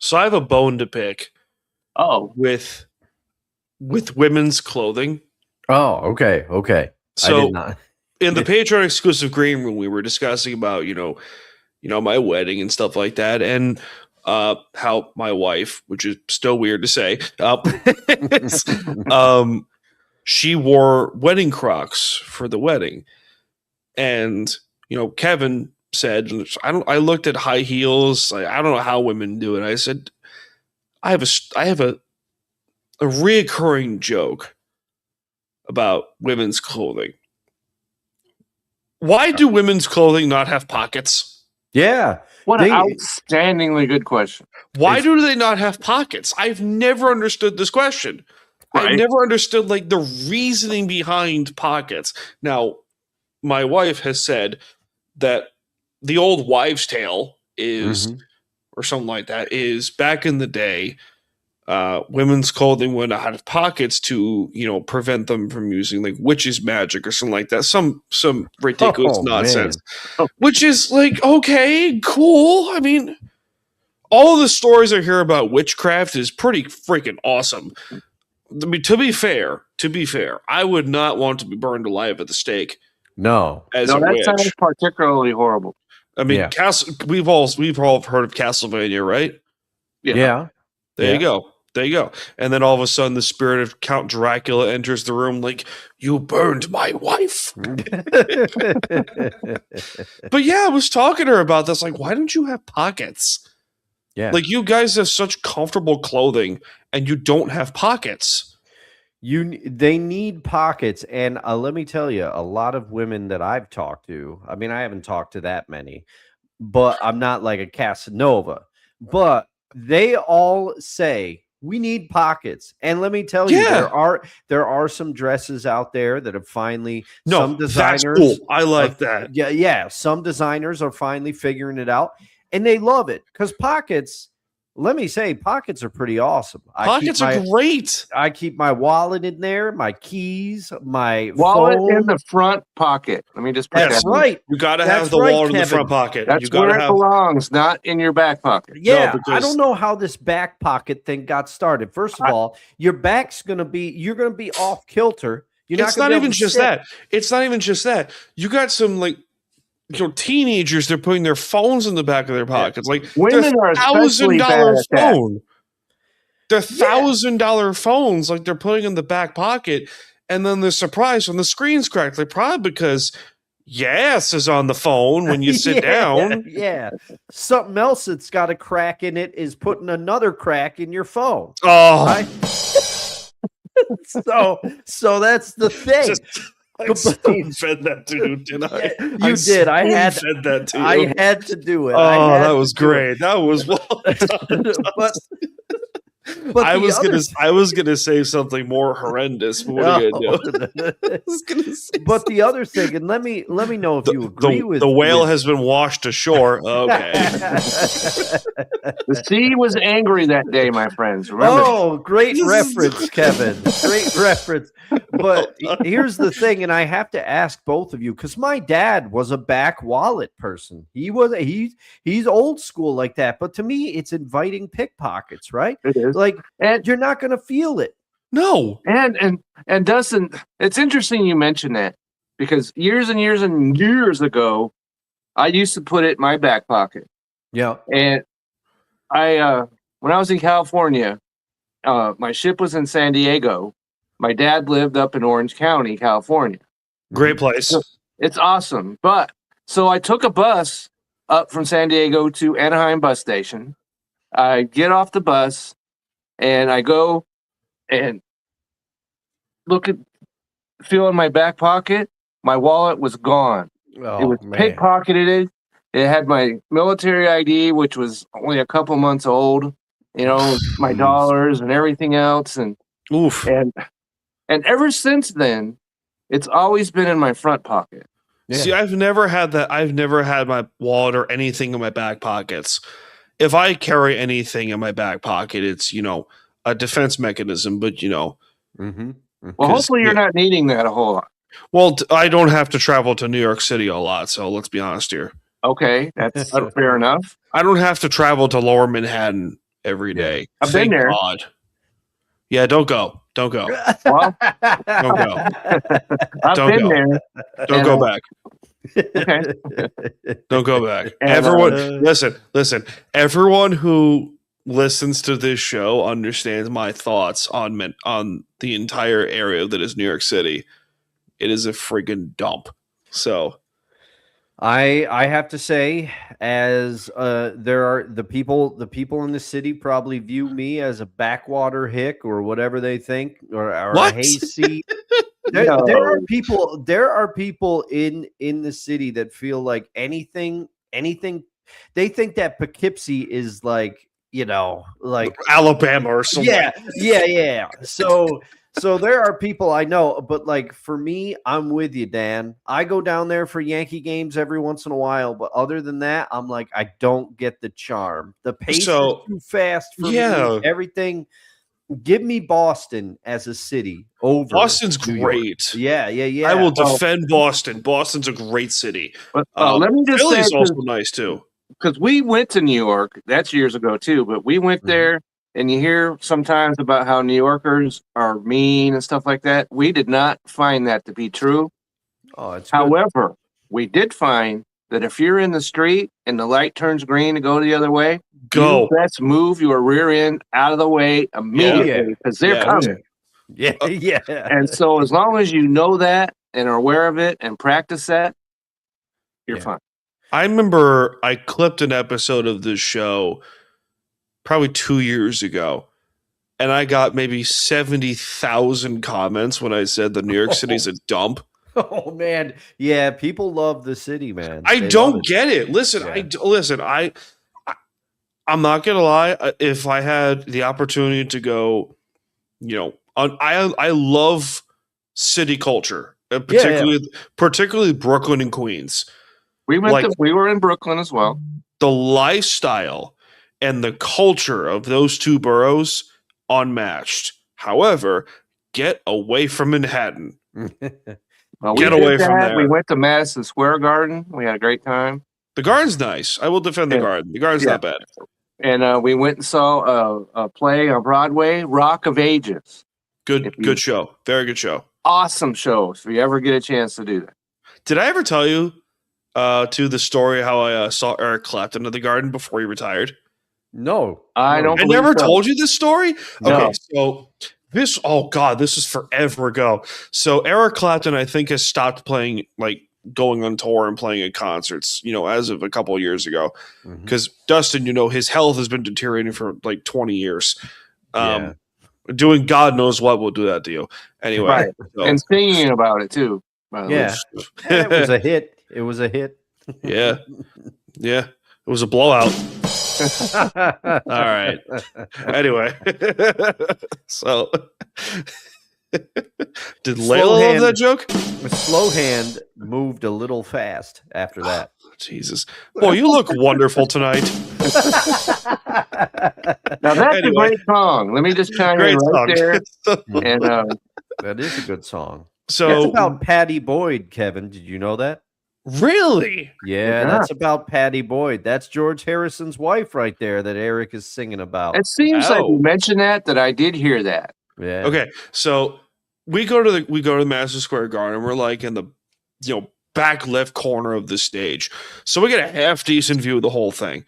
So I have a bone to pick with women's clothing. Oh, okay. So I did not. in the Patreon exclusive green room, we were discussing about, my wedding and stuff like that. And how my wife, which is still weird to say, she wore wedding Crocs for the wedding. And, Kevin said, I looked at high heels. I don't know how women do it. I said, I have a reoccurring joke about women's clothing. Why do women's clothing not have pockets? Yeah. What an outstandingly good question. Why do they not have pockets? I've never understood this question. Right. I've never understood the reasoning behind pockets. Now, my wife has said that the old wives' tale is, or something like that, is back in the day, women's clothing would not have pockets to, prevent them from using witch's magic or something like that. Some ridiculous nonsense, which is okay, cool. I mean, all of the stories I hear about witchcraft is pretty freaking awesome. I mean, to be fair, I would not want to be burned alive at the stake. No, that sounds particularly horrible. I mean, we've all heard of Castlevania, right? Yeah. There you go. And then all of a sudden, the spirit of Count Dracula enters the room you burned my wife. But yeah, I was talking to her about this. Why don't you have pockets? Yeah. You guys have such comfortable clothing and you don't have pockets. They need pockets. And let me tell you, a lot of women that I've talked to, I mean, I haven't talked to that many, but I'm not like a Casanova, but they all say, we need pockets. And let me tell you, there are some dresses out there that have finally some designers. That's cool. I like that. Yeah. Some designers are finally figuring it out and they love it because pockets, let me say, pockets are pretty awesome. Pockets are great. I keep my wallet in there, my keys, my wallet phone. in the front pocket. Let me just put That's that right. You got to have the wallet in the front pocket. That's where it belongs, not in your back pocket. Yeah, I don't know how this back pocket thing got started. First of all, your back's you're going to be off kilter. It's not even just that. It's not even just that. You got some teenagers, they're putting their phones in the back of their pockets. Women are $1,000 phone. They're $1,000 phones, they're putting in the back pocket, and then they're surprised when the screen's cracked. Probably because your ass is on the phone when you sit down. Yeah. Something else that's got a crack in it is putting another crack in your phone. Oh. Right? so that's the thing. I fed that to you, didn't I? You did. I had fed that to you. I had to do it. Oh, that was great. That was well done. But I was gonna say something more horrendous, but what are you gonna do? But the other thing, and let me know if you agree with the whale has been washed ashore. Okay. The sea was angry that day, my friends. Remember? Oh, great reference, Kevin. Great reference. But here's the thing, and I have to ask both of you because my dad was a back wallet person. He's old school like that. But to me, it's inviting pickpockets, right? It is. And you're not going to feel it. No. And Dustin, it's interesting you mentioned that because years and years and years ago, I used to put it in my back pocket. Yeah. And when I was in California, my ship was in San Diego. My dad lived up in Orange County, California. Great place. So it's awesome. So I took a bus up from San Diego to Anaheim bus station. I get off the bus and I go and feel in my back pocket. My wallet was gone. Oh, it was pickpocketed. It had my military ID, which was only a couple months old, my dollars and everything else. And oof. And ever since then, it's always been in my front pocket. Yeah. See, I've never had that. I've never had my wallet or anything in my back pockets. If I carry anything in my back pocket, it's, a defense mechanism, but, Mm-hmm. Well, hopefully you're not needing that a whole lot. Well, I don't have to travel to New York City a lot, so let's be honest here. Okay, that's fair enough. I don't have to travel to Lower Manhattan every day. I've been there. God. Yeah, don't go. Don't go. Well, Don't go. I've Don't been go. there. Don't go back. Okay. Don't go back. And, Everyone, listen. Everyone who listens to this show understands my thoughts on the entire area that is New York City. It is a friggin' dump. So I have to say, as there are the people in the city probably view me as a backwater hick or whatever they think, or a What? hayseed. There are people in the city that feel like anything. They think that Poughkeepsie is like, like Alabama or something. yeah. So there are people I know, but like for me, I'm with you, Dan. I go down there for Yankee games every once in a while, but other than that, I'm like, I don't get the charm. The pace is too fast for me. Everything. Give me Boston as a city over. Boston's New York. great. Yeah. I will defend Boston. Boston's a great city. But let me just Philly's say, also nice too. Because we went to New York. That's years ago too. But we went there, and you hear sometimes about how New Yorkers are mean and stuff like that. We did not find that to be true. Oh, it's However, we did find that if you're in the street and the light turns green to go the other way, go. You best move your rear end out of the way immediately because they're coming. Yeah. And so as long as you know that and are aware of it and practice that, you're fine. I remember I clipped an episode of this show probably 2 years ago, and I got maybe 70,000 comments when I said that New York City's a dump. Oh man, yeah, people love the city, man. I don't get it. Listen, I'm not gonna lie. If I had the opportunity to go, I love city culture, particularly Brooklyn and Queens. We were in Brooklyn as well. The lifestyle and the culture of those two boroughs, unmatched. However, get away from Manhattan. Get away from there. We went to Madison Square Garden. We had a great time. The Garden's nice. I will defend the Garden. The Garden's not bad. And we went and saw a play on Broadway, Rock of Ages. Good show. Very good show. Awesome show. If you ever get a chance to do that. Did I ever tell you the story how I saw Eric Clapton at the Garden before he retired? No. I don't. I never told you this story? No. Okay, so this is forever ago. So Eric Clapton, I think, has stopped playing, like going on tour and playing at concerts, as of a couple of years ago. Because Dustin, his health has been deteriorating for like 20 years. Doing God knows what will do that to you. Anyway. Right. And singing about it too. By the way. It was a hit. It was a hit. Yeah. It was a blowout. All right. Anyway, so did Layla love that joke? A slow hand moved a little fast after that. Jesus. Boy, you look wonderful tonight. Now that's a great song. Let me just chime in right there. And that is a good song. So that's about Patty Boyd, Kevin. Did you know that? Really? Yeah, that's about Patty Boyd. That's George Harrison's wife right there that Eric is singing about. It seems like you mentioned that I did hear that. Yeah. Okay, so we go to the Madison Square Garden. We're like in the back left corner of the stage, so we get a half decent view of the whole thing.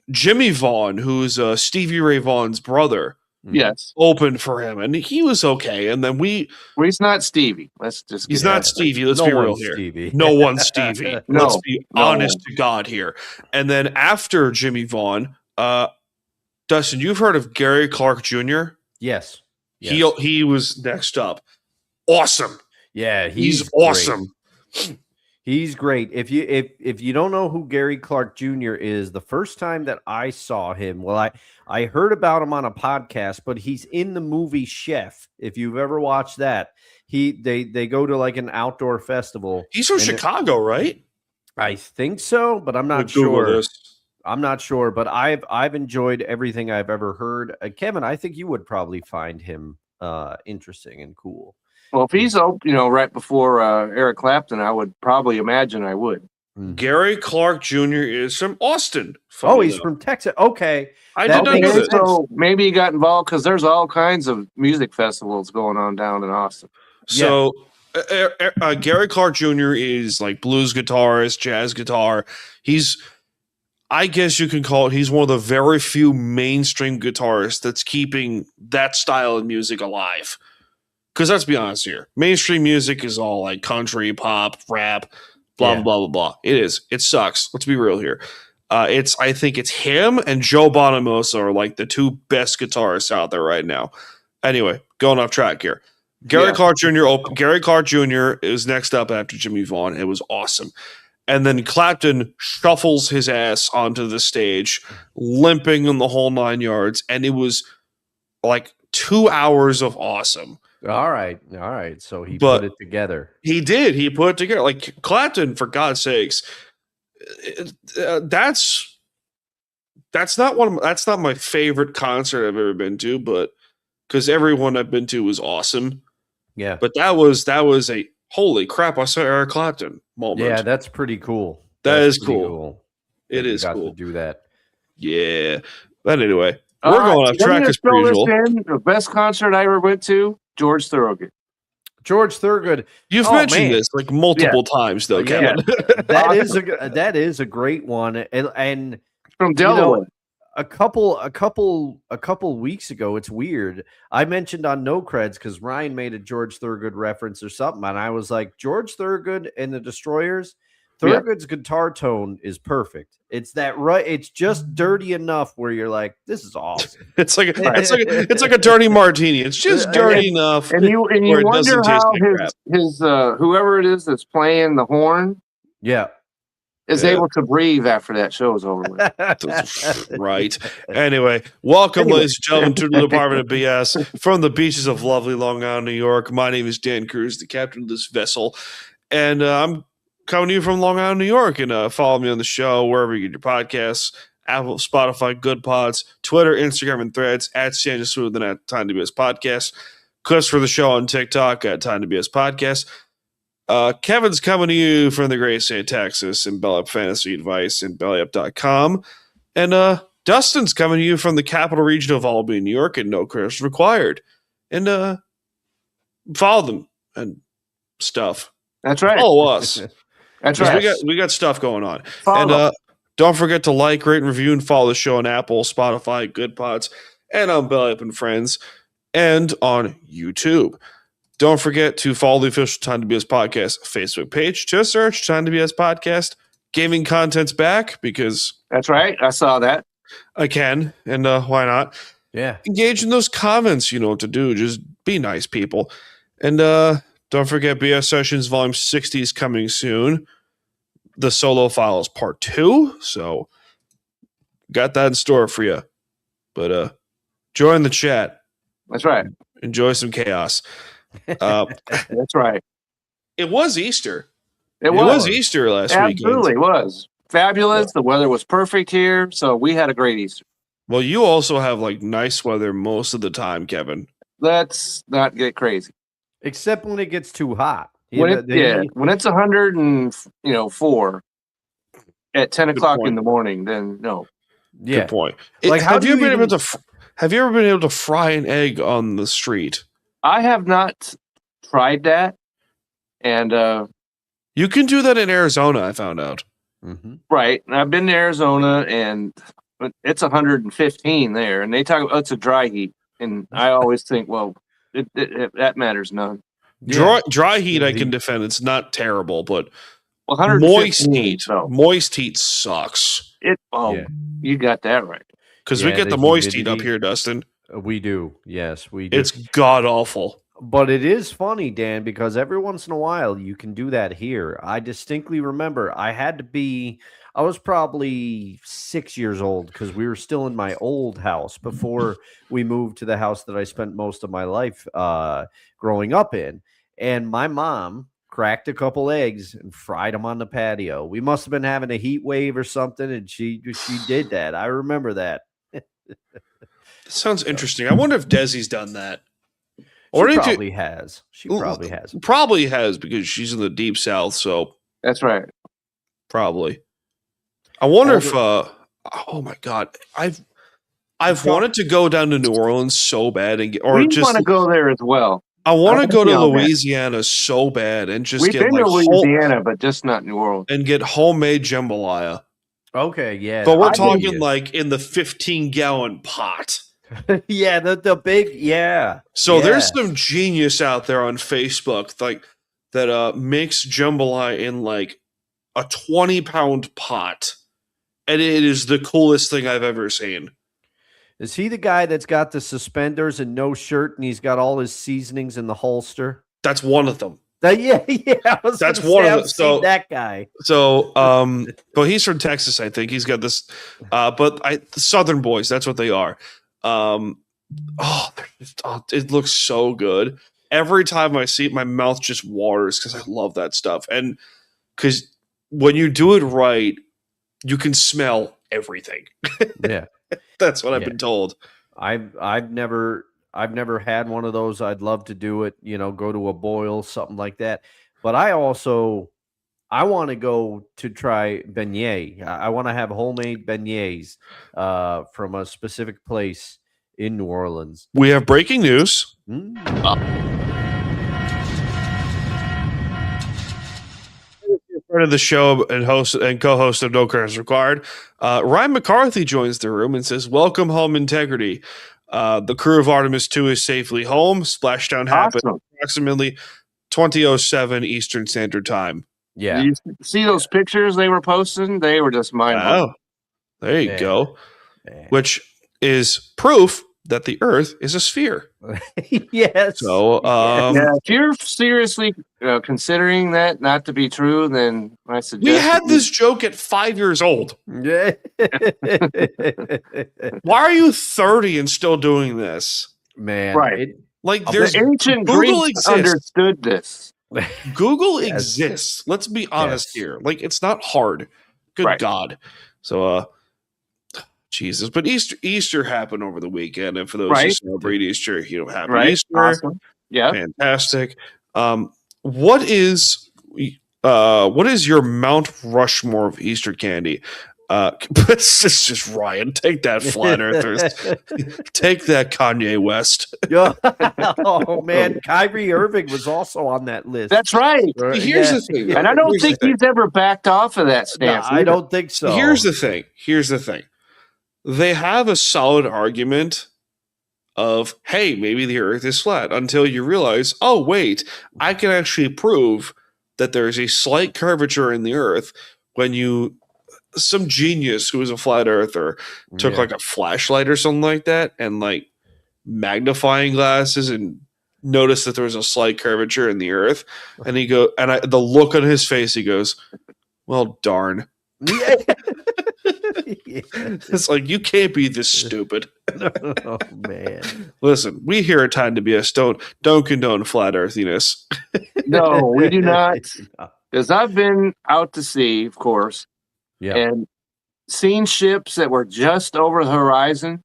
Jimmy Vaughn, who's Stevie Ray Vaughan's brother, yes, opened for him, and he was okay. And then he's not Stevie. He's not Stevie. Let's be real here. Stevie. No one's Stevie. Let's be honest to God here. And then after Jimmy Vaughn, Dustin, you've heard of Gary Clark Jr.? Yes. He was next up. Awesome. Yeah, he's awesome. He's great. If you don't know who Gary Clark Jr. is, the first time that I saw him, I heard about him on a podcast, but he's in the movie Chef. If you've ever watched that, they go to like an outdoor festival. He's from Chicago, right? I think so, but I'm not sure. I'm not sure, but I've enjoyed everything I've ever heard. Kevin, I think you would probably find him interesting and cool. Well, if he's right before Eric Clapton, I would probably imagine I would. Gary Clark Jr. is from Austin. Oh, he's from Texas. Okay. I did not know that. So maybe he got involved because there's all kinds of music festivals going on down in Austin. So Gary Clark Jr. is like blues guitarist, jazz guitar. I guess you can call it, he's one of the very few mainstream guitarists that's keeping that style of music alive. Because let's be honest here, mainstream music is all like country, pop, rap, blah, blah, blah, blah. It is. It sucks. Let's be real here. I think it's him and Joe Bonamassa are like the two best guitarists out there right now. Anyway, going off track here. Gary Clark Jr. is next up after Jimmy Vaughn. It was awesome. And then Clapton shuffles his ass onto the stage, limping in the whole 9 yards. And it was like 2 hours of awesome. All right. So he put it together. He did. He put it together. Like Clapton, for God's sakes, that's not my favorite concert I've ever been to, but because everyone I've been to was awesome. Yeah. But that was a holy crap, I saw Eric Clapton moment. Yeah, that's pretty cool. That's cool. It is cool to do that. Yeah. But anyway, we're going off track as per usual. The best concert I ever went to, George Thorogood. George Thorogood. You've mentioned this like multiple times, though, Kevin. That is a great one, and from Delaware. A couple weeks ago, it's weird. I mentioned on No Creds because Ryan made a George Thorogood reference or something, and I was like, George Thorogood and the Destroyers. Thorogood's guitar tone is perfect. It's that right. It's just dirty enough where you're like, this is awesome. It's like a dirty martini. It's just dirty enough. And you wonder how his whoever it is that's playing the horn, is able to breathe after that show is over with. Right. Anyway, welcome, ladies and gentlemen, to the Department of BS from the beaches of lovely Long Island, New York. My name is Dan Cruz, the captain of this vessel, and I'm coming to you from Long Island, New York. And follow me on the show wherever you get your podcasts: Apple, Spotify, Good Pods, Twitter, Instagram, and Threads at Sandra Smooth and at Time to BS Podcast. Clips for the show on TikTok at Time to BS Podcast. Kevin's coming to you from the great state of Texas and Belly Up Fantasy Advice and BellyUp.com. And Dustin's coming to you from the capital region of Albany, New York, and no credits required. And follow them and stuff. That's right. Follow us. That's right. We got stuff going on. And don't forget to like, rate, and review, and follow the show on Apple, Spotify, Good Pods, and on Belly Up and Friends, and on YouTube. Don't forget to follow the official Time to BS Podcast Facebook page. Just search Time to BS Podcast. Gaming content's back because that's right. I saw that. I can, and why not? Yeah. Engage in those comments. You know what to do. Just be nice, people. And don't forget BS Sessions Volume 60 is coming soon. The Solo Files Part 2. So got that in store for you. But join the chat. That's right. Enjoy some chaos. That's right. It was Easter. It was Easter last weekend. Absolutely was. Fabulous. Yeah. The weather was perfect here. So we had a great Easter. Well, you also have like nice weather most of the time, Kevin. Let's not get crazy. Except when it gets too hot. When it's 104 at 10 o'clock in the morning, then no. Yeah. Good point. Like, have you ever been able to fry an egg on the street? I have not tried that, and you can do that in Arizona. I found out. Mm-hmm. Right, and I've been to Arizona, and it's 115 there, and they talk about it's a dry heat, and I always think, well, that matters none. Dry heat, I can defend. It's not terrible, but moist heat sucks. You got that right. Because we get the moist heat up here, Dustin. We do. Yes, we do. It's god awful. But it is funny, Dan, because every once in a while you can do that here. I distinctly remember I was probably 6 years old because we were still in my old house before we moved to the house that I spent most of my life growing up in. And my mom cracked a couple eggs and fried them on the patio. We must have been having a heat wave or something, and she did that. I remember that. Sounds interesting. I wonder if Desi's done that. She probably has. She probably has. Probably has because she's in the deep south. So that's right. Probably. I wonder if oh my god, I've wanted to go down to New Orleans so bad and we want to go there as well. I want to go to on that. Louisiana so bad and just We've get been like to Louisiana, but just not New Orleans. and get homemade jambalaya. Okay, yeah. But we're talking like in the 15-gallon pot. Yeah, the big, yeah. So there's some genius out there on Facebook like that makes jambalaya in like a 20-pound pot. And it is the coolest thing I've ever seen. Is he the guy that's got the suspenders and no shirt and he's got all his seasonings in the holster? That's one of them. Yeah. That's one of them. So that guy. So, but he's from Texas, I think. He's got this, the Southern boys. That's what they are. It looks so good. Every time I see it, my mouth just waters because I love that stuff. And because when you do it right, you can smell everything. Yeah, that's what I've been told. I've never had one of those. I'd love to do it. Go to a boil, something like that. But I want to go to try beignet. I want to have homemade beignets from a specific place in New Orleans. We have breaking news. Friend of the show and host and co-host of No Credits Required, Ryan McCarthy joins the room and says, "Welcome home, integrity. The crew of Artemis 2 is safely home. Splashdown happened approximately 20:07 Eastern Standard Time." Yeah, you see those pictures they were posting? They were just mind-blowing. Oh, there you go. Which is proof that the Earth is a sphere. Yes. So, if you're seriously considering that not to be true, then I suggest we had this joke at 5 years old. Yeah. Why are you 30 and still doing this, man? Right. There's the ancient Google Greeks exists. Understood this. Google exists. Let's be honest here. It's not hard. Good God. So, Jesus. But Easter happened over the weekend, and for those who celebrate Easter, happy Easter. Awesome. Yeah. Fantastic. What is your Mount Rushmore of Easter candy? It's just Ryan. Take that, flat earthers. Take that, Kanye West. Oh man, Kyrie Irving was also on that list. That's right. Here's the thing, and I don't think he's ever backed off of that stance. No, I don't think so. Here's the thing. They have a solid argument of, hey, maybe the Earth is flat, until you realize, oh wait, I can actually prove that there is a slight curvature in the Earth when some genius who is a flat earther took like a flashlight or something like that and like magnifying glasses and noticed that there was a slight curvature in the Earth. And the look on his face, he goes, well, darn. It's like, you can't be this stupid. Oh man. Listen, we here at Time to BS don't condone flat earthiness. No, we do not. Because I've been out to sea, of course. Yeah. And seen ships that were just over the horizon.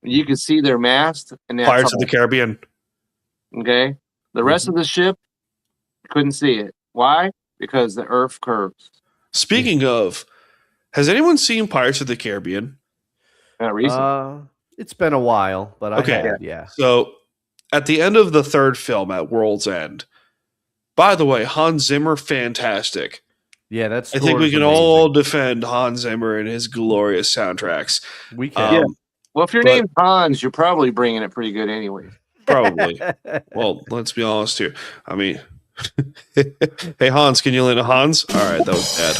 You could see their mast. And Pirates of the Caribbean. Okay. The rest of the ship, couldn't see it. Why? Because the Earth curves. Speaking of, has anyone seen Pirates of the Caribbean? Not recently. It's been a while, but I have, yeah. So at the end of the third film at World's End, by the way, Hans Zimmer, fantastic. Yeah, I think we can all defend Hans Zimmer and his glorious soundtracks. We can. Well, if your name's Hans, you're probably bringing it pretty good anyway. Probably. Well, let's be honest here. I mean, hey, Hans, can you lend a Hans? All right, that was bad.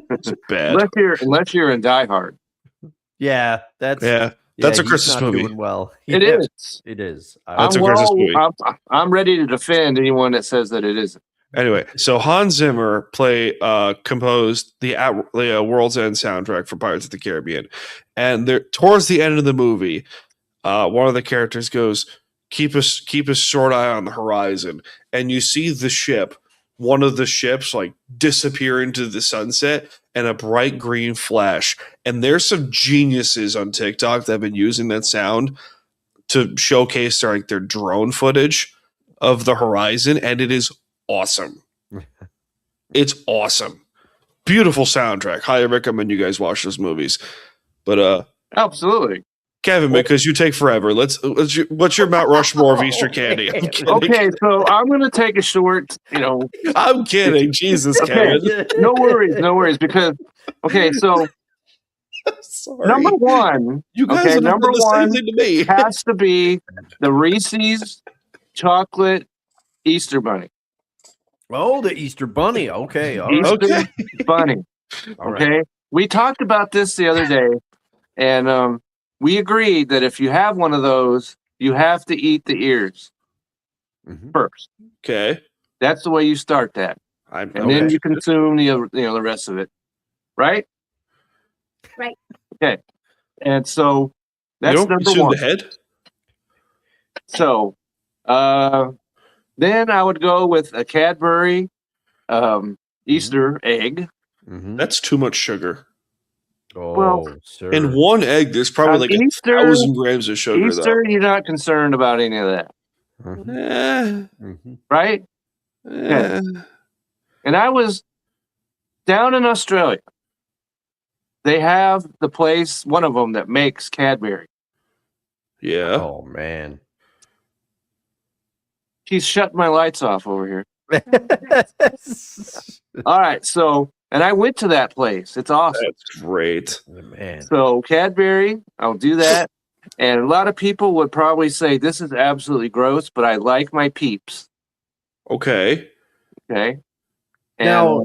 That's bad. Unless you're in Die Hard. Yeah, that's a Christmas movie. Doing well. It is. It is. That's a Christmas movie. I'm ready to defend anyone that says that it isn't. Anyway, so Hans Zimmer composed the World's End soundtrack for Pirates of the Caribbean, and towards the end of the movie, one of the characters goes, keep a short eye on the horizon, and you see one of the ships like disappear into the sunset and a bright green flash. And there's some geniuses on TikTok that have been using that sound to showcase their drone footage of the horizon, and it is awesome. It's awesome. Beautiful soundtrack. Highly recommend you guys watch those movies. But absolutely. Kevin, because you take forever. What's your Mount Rushmore of Easter candy? I'm kidding. Okay, so I'm going to take a short, I'm kidding. Jesus, okay, Kevin. No worries. Because, okay, so sorry. number one, you guys have done the same thing to me. Has to be the Reese's chocolate Easter bunny. Oh, the Easter bunny. Okay. All Easter bunny. Okay. Right. We talked about this the other day, and we agreed that if you have one of those, you have to eat the ears first. Okay. That's the way you start that. And then you consume the rest of it. Right? Right. Okay. And so that's you don't number consume one. The head? So then I would go with a Cadbury Easter egg. That's too much sugar. Oh, well, sir. In one egg, there's probably like Easter, 1,000 grams of sugar. Easter, you're not concerned about any of that. Right? Okay. And I was down in Australia. They have the place, one of them, that makes Cadbury. Yeah. Oh, man. She's shutting my lights off over here. All right, and I went to that place. It's awesome. That's great. Man. So Cadbury, I'll do that. And a lot of people would probably say this is absolutely gross, but I like my Peeps. Okay. Okay. Now,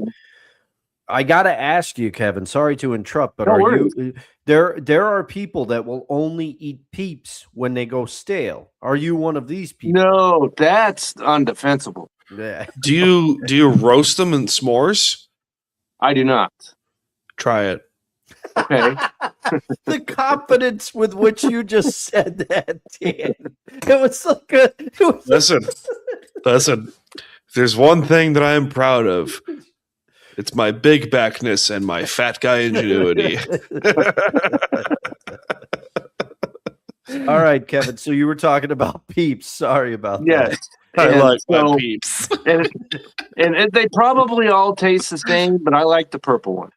I gotta ask you, Kevin. Sorry to interrupt, but you? There are people that will only eat Peeps when they go stale. Are you one of these people? No, that's undefensible. Yeah. Do you roast them in s'mores? I do not. Try it. Okay. The confidence with which you just said that, Dan. It was so good. Listen. If there's one thing that I am proud of, it's my big backness and my fat guy ingenuity. All right, Kevin. So you were talking about Peeps. Sorry about that. Yes. I like my Peeps. and they probably all taste the same, but I like the purple ones.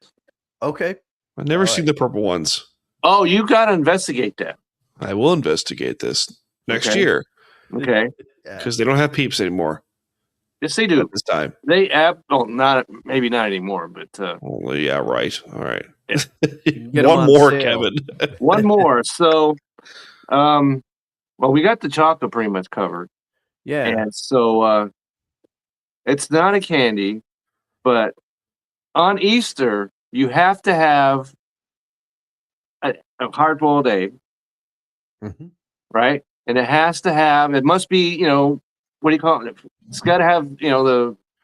Okay. I've never seen the purple ones. Oh, you got to investigate that. I will investigate this next year. Okay. Because they don't have Peeps anymore. Yes, they do. This time. They maybe not anymore, but well, yeah, right. All right. One more, Kevin. One more. So we got the chocolate pretty much covered. Yeah. And so it's not a candy, but on Easter you have to have a hard-boiled egg. Right? And it must be, what do you call it? It's got to have,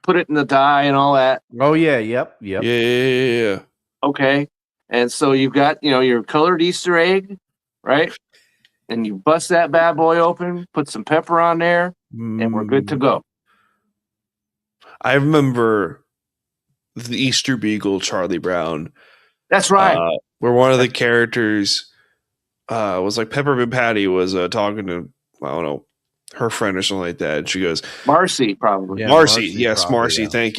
put it in the dye and all that. Oh, yeah. Yep. Yeah. Okay. And so you've got, your colored Easter egg, right? And you bust that bad boy open, put some pepper on there, and we're good to go. I remember the Easter Beagle, Charlie Brown. That's right. Where one of the characters was like Peppermint Patty was talking to, I don't know, her friend or something like that. And she goes, Marcy, probably. Yeah, Marcy. Yes, Marcy. Yeah. Thank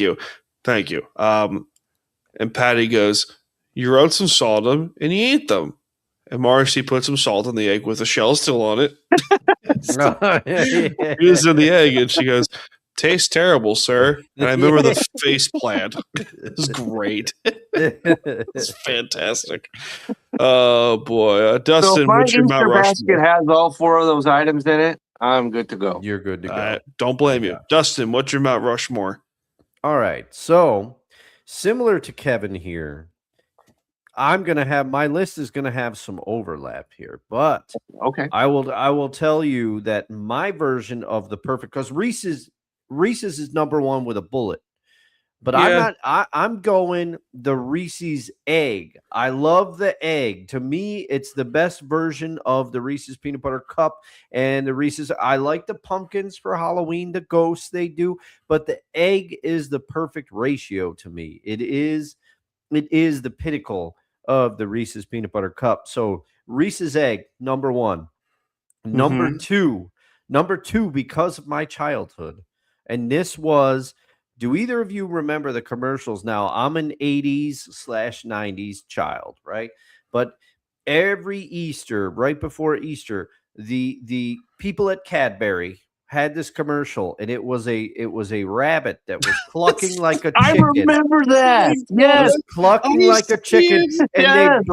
you. And Patty goes, you wrote some salt on them and you ate them. And Marcy put some salt on the egg with the shell still on it. He was in the egg and she goes, tastes terrible, sir. And I remember the face plant. It was great. It's fantastic. Oh boy, Dustin, what's your Mount Rushmore? Basket has all four of those items in it. I'm good to go. You're good to go. Don't blame you, Dustin. What's your Mount Rushmore? All right, so similar to Kevin here, I'm gonna have my list is gonna have some overlap here, but okay, I will tell you that my version of the perfect, because Reese's is number one with a bullet. But yeah. I'm going the Reese's egg. I love the egg. To me, it's the best version of the Reese's peanut butter cup and the Reese's. I like the pumpkins for Halloween, the ghosts they do, but the egg is the perfect ratio to me. It is the pinnacle of the Reese's peanut butter cup. So Reese's egg, number one. Number two, because of my childhood. And this was Do either of you remember the commercials? Now, I'm an 80s/90s child, right? But every Easter, right before Easter, the people at Cadbury had this commercial, and it was a rabbit that was clucking like a I chicken. remember that. Yes, was clucking like a chicken, and yes.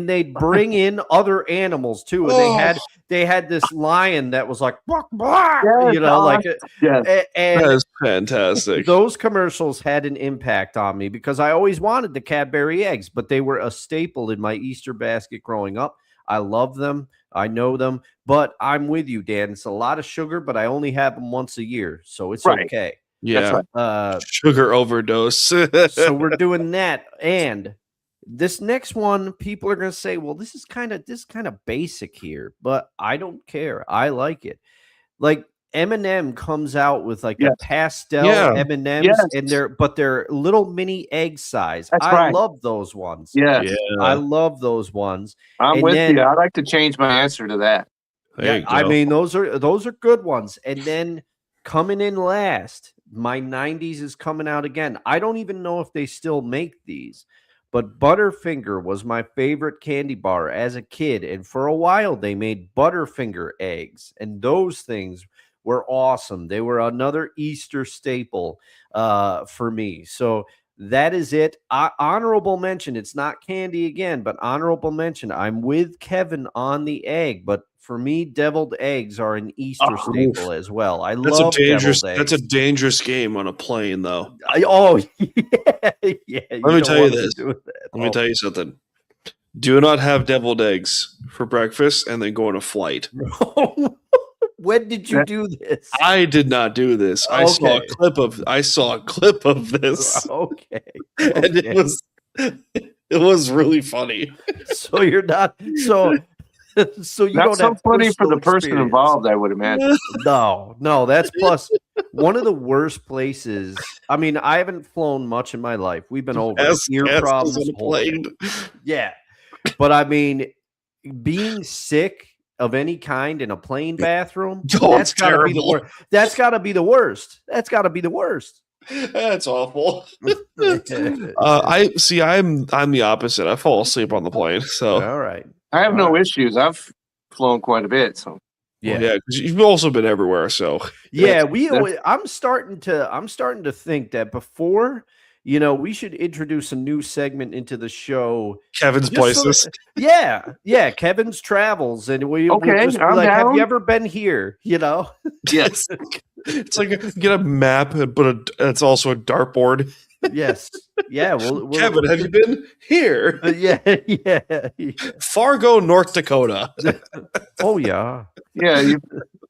they'd bring in other animals too, and they had this lion that was like bark, bark, Yes, like yes. and That is fantastic. those commercials had an impact on me because I always wanted the Cadbury eggs, but they were a staple in my Easter basket growing up. I love them. I know them, but I'm with you, Dan. It's a lot of sugar, but I only have them once a year, so it's okay. Yeah. Right. Sugar overdose. So we're doing that. And this next one, people are going to say, well, this is kind of basic here, but I don't care. I like it. Like M&M comes out with like a pastel M&Ms, and they're little mini egg size. I love those ones. Yeah, I love those ones. I'm with you. I'd like to change my answer to that. Yeah, I mean those are good ones. And then coming in last, my 90s is coming out again. I don't even know if they still make these, but Butterfinger was my favorite candy bar as a kid, and for a while they made Butterfinger eggs, and those things were awesome. They were another Easter staple for me. So that is it. Honorable mention. It's not candy again, but honorable mention. I'm with Kevin on the egg, but for me, deviled eggs are an Easter staple as well. I love deviled eggs. That's a dangerous game on a plane, though. Yeah. Let me tell you this. Let me tell you something. Do not have deviled eggs for breakfast and then go on a flight. When did you do this? I did not do this. I saw a clip of this. Okay. And it was really funny. So you're not so you that's don't so have funny for the person experience. involved, I would imagine. No, that's plus one of the worst places. I mean, I haven't flown much in my life. We've been over ear problems on a plane. Yeah. But I mean, being sick of any kind in a plane bathroom, that's gotta be the worst. That's gotta be the worst. That's gotta be the worst. That's awful. I'm the opposite. I fall asleep on the plane. So all right. I have no issues. I've flown quite a bit, so because you've also been everywhere. So I'm starting to think that before, we should introduce a new segment into the show. Kevin's places. So Kevin's travels, and we'll just be like, have you ever been here? Yes. It's like get a map, but it's also a dartboard. Yes. Yeah. Kevin, have you been here? Yeah. Fargo, North Dakota. Oh yeah. Yeah. You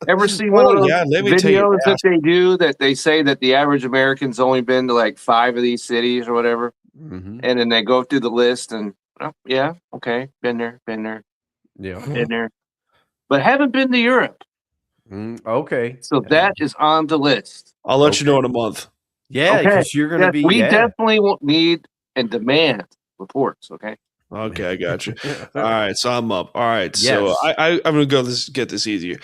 ever seen one of those videos that they do that they say that the average American's only been to like 5 of these cities or whatever, and then they go through the list and been there, been there, but haven't been to Europe. Okay. So that is on the list. I'll let you know in a month. Yeah, because you're going to be. We definitely will need and demand reports. Okay, I got you. All right, so I'm up. All right, so I'm going to get this easier.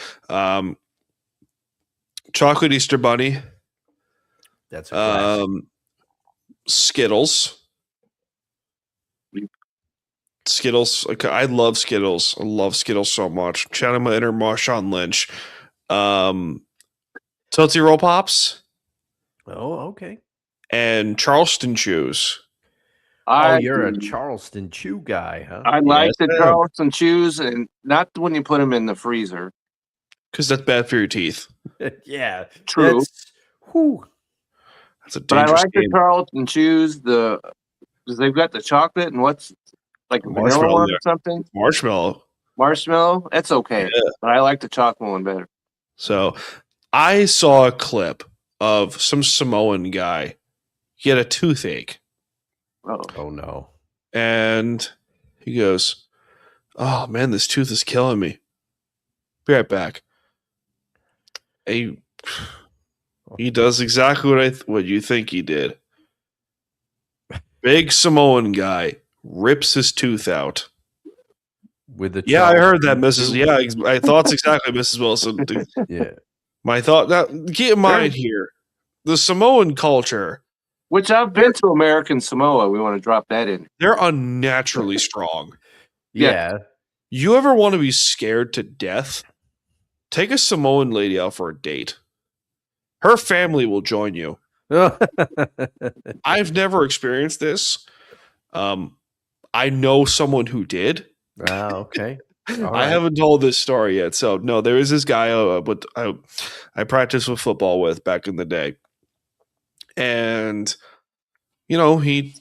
Chocolate Easter Bunny. That's a classic. Skittles. Skittles. Okay, I love Skittles. I love Skittles so much. Channeling my inner Marshawn Lynch. Tootsie Roll Pops. Oh, okay. And Charleston Chews. You're a Charleston Chew guy, huh? I like the Charleston Chews, and not when you put them in the freezer. Because that's bad for your teeth. Yeah. True. That's a dangerous But I like game. the Charleston Chews, because they've got the chocolate and what's like marshmallow or something. Marshmallow. That's okay. Yeah. But I like the chocolate one better. So I saw a clip of some Samoan guy. He had a toothache. Oh no. And he goes, "Oh man, this tooth is killing me. Be right back." He does exactly what you think he did. Big Samoan guy rips his tooth out. With the I heard that, Mrs. Yeah, I thought exactly, Mrs. Wilson. Yeah. My thought. Now, keep in mind here, the Samoan culture, which I've been to American Samoa. We want to drop that in. They're unnaturally strong. Yeah. You ever want to be scared to death? Take a Samoan lady out for a date. Her family will join you. I've never experienced this. I know someone who did. Okay. I haven't told this story yet. So, no, there is this guy I practiced with football with back in the day. And, he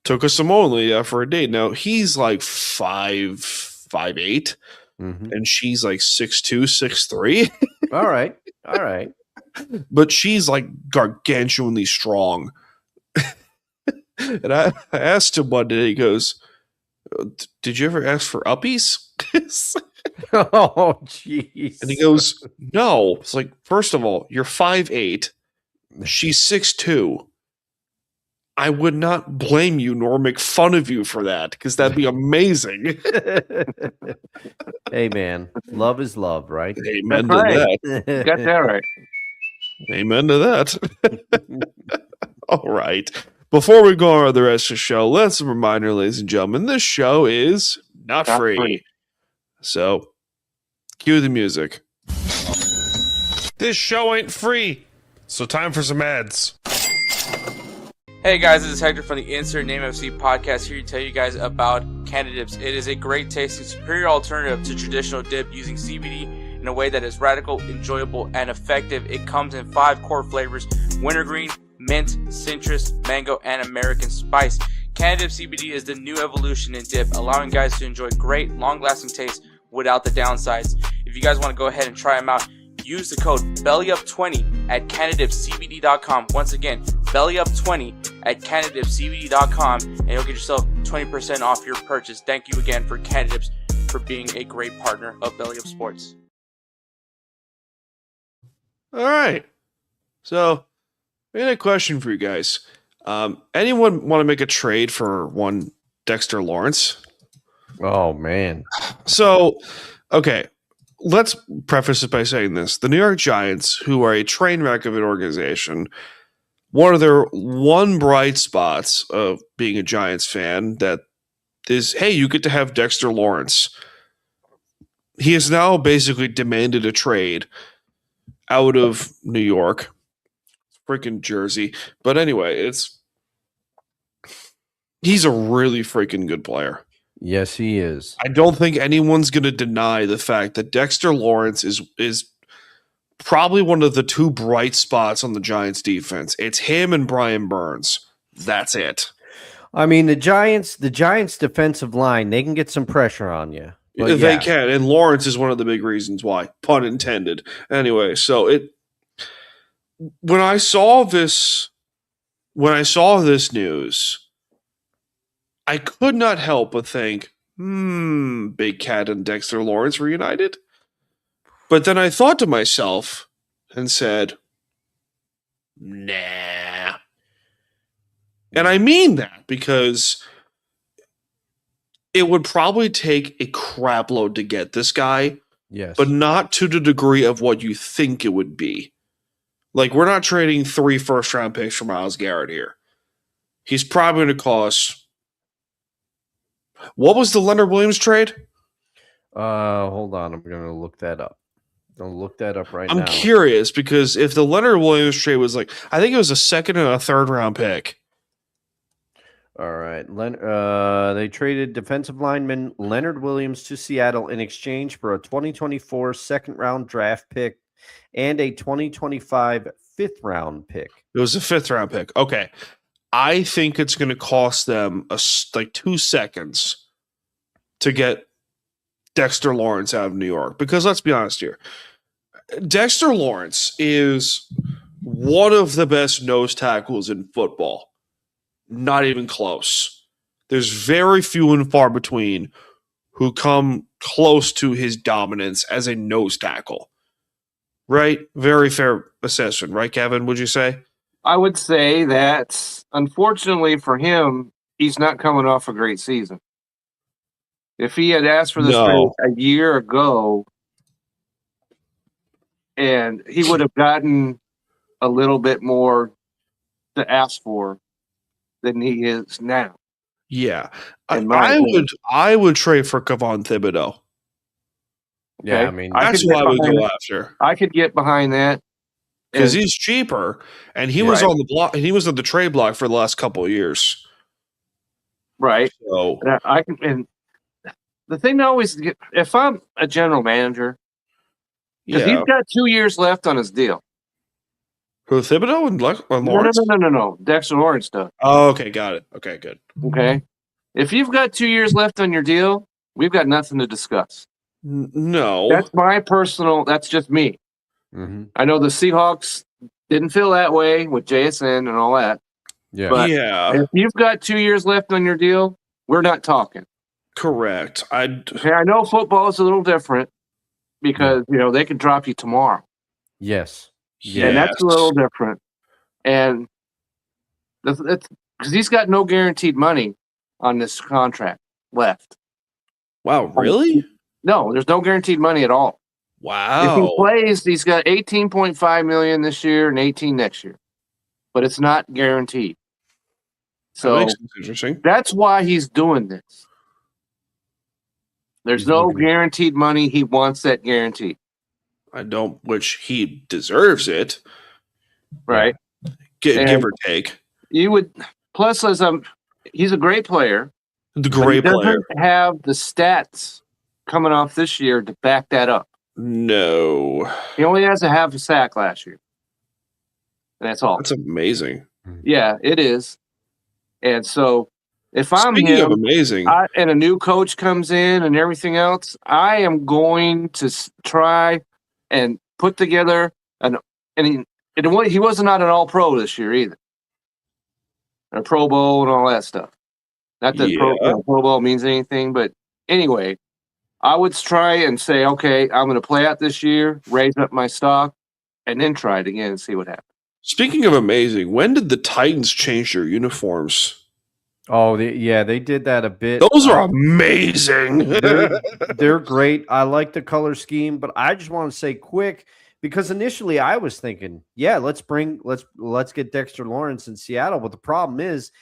took a Samoan lady out for a date. Now, he's like 5'8", and she's like 6'2", 6'3". All right. But she's like gargantuanly strong. And I asked him one day, he goes, "Did you ever ask for uppies?" Oh, jeez. And he goes, "No." It's like, first of all, you're 5'8", she's 6'2". I would not blame you nor make fun of you for that, because that'd be amazing. Hey, man, love is love, right? Amen to that. You got that right. Amen to that. All right. Before we go on with the rest of the show, let's remind ladies and gentlemen, this show is not free. So, cue the music. This show ain't free, so time for some ads. Hey guys, this is Hector from the Insert Name FC podcast, here to tell you guys about Canada Dips. It is a great tasting, superior alternative to traditional dip using CBD in a way that is radical, enjoyable, and effective. It comes in 5 core flavors: wintergreen, mint, citrus, mango, and American spice. Canada Dip CBD is the new evolution in dip, allowing guys to enjoy great, long-lasting taste without the downsides. If you guys want to go ahead and try them out, use the code BELLYUP20 at CanadipCBD.com. Once again, BELLYUP20 at CanadipCBD.com, and you'll get yourself 20% off your purchase. Thank you again for Canada Dips for being a great partner of Belly Up Sports. All right. So, I got a question for you guys. Anyone want to make a trade for one Dexter Lawrence? Oh, man. So, okay. Let's preface it by saying this. The New York Giants, who are a train wreck of an organization, one of their one bright spots of being a Giants fan that is, hey, you get to have Dexter Lawrence. He has now basically demanded a trade out of New York. Freaking Jersey. But anyway, he's a really freaking good player. Yes, he is. I don't think anyone's going to deny the fact that Dexter Lawrence is probably one of the 2 bright spots on the Giants defense. It's him and Brian Burns. That's it. I mean, the Giants defensive line, they can get some pressure on you. They can, and Lawrence is one of the big reasons why, pun intended. Anyway, so when I saw this news, I could not help but think, Big Cat and Dexter Lawrence reunited? But then I thought to myself and said, nah. And I mean that because it would probably take a crap load to get this guy. Yes. But not to the degree of what you think it would be. Like, we're not trading 3 first-round picks for Myles Garrett here. He's probably going to cost... What was the Leonard Williams trade? Hold on. I'm going to look that up. I'll look that up now. I'm curious because if the Leonard Williams trade was like, I think it was a 2nd and a 3rd round pick. All right. They traded defensive lineman Leonard Williams to Seattle in exchange for a 2024 second-round draft pick and a 2025 fifth-round pick. It was a 5th round pick. Okay. I think it's going to cost them 2 seconds to get Dexter Lawrence out of New York. Because let's be honest here. Dexter Lawrence is one of the best nose tackles in football. Not even close. There's very few and far between who come close to his dominance as a nose tackle. Right? Very fair assessment, right, Kevin? Would you say? I would say that, unfortunately for him, he's not coming off a great season. If he had asked for this trade a year ago, and he would have gotten a little bit more to ask for than he is now. Yeah, I would trade for Kevon Thibodeau. Yeah, Okay? I mean, That's who I would go after. I could get behind that because he's cheaper, and he was on the block. He was on the trade block for the last couple of years. Right. So and I can. And the thing I always get, if I'm a general manager, because he's got 2 years left on his deal. Who, Thibodeau and Lawrence? No. Dexter Lawrence stuff. Oh, okay, got it. Okay, good. Okay. If you've got 2 years left on your deal, we've got nothing to discuss. No. That's my personal, that's just me. Mm-hmm. I know the Seahawks didn't feel that way with JSN and all that. Yeah. But if you've got 2 years left on your deal, we're not talking. Correct. I know football is a little different because, they could drop you tomorrow. Yes. And that's a little different. And because he's got no guaranteed money on this contract left. Wow, really? No, there's no guaranteed money at all. Wow. If he plays, he's got $18.5 million this year and $18 next year. But it's not guaranteed. So that makes sense. Interesting. That's why he's doing this. There's no guaranteed money. He wants that guarantee. Which he deserves it. Right. Give or take. You would, plus he's a great player. The great player. Doesn't have the stats coming off this year to back that up. No. He only has a half a sack last year. And that's all. That's amazing. Yeah, it is. And so if I'm Speaking him, of amazing, and a new coach comes in and everything else, I am going to try and put together he was not an all-pro this year either. A Pro Bowl and all that stuff. Not that Pro Bowl means anything, but anyway, I would try and say, okay, I'm going to play out this year, raise up my stock, and then try it again and see what happens. Speaking of amazing, when did the Titans change their uniforms? Oh, they did that a bit. Those are amazing. They're great. I like the color scheme, but I just want to say quick, because initially I was thinking, let's get Dexter Lawrence in Seattle. But the problem is,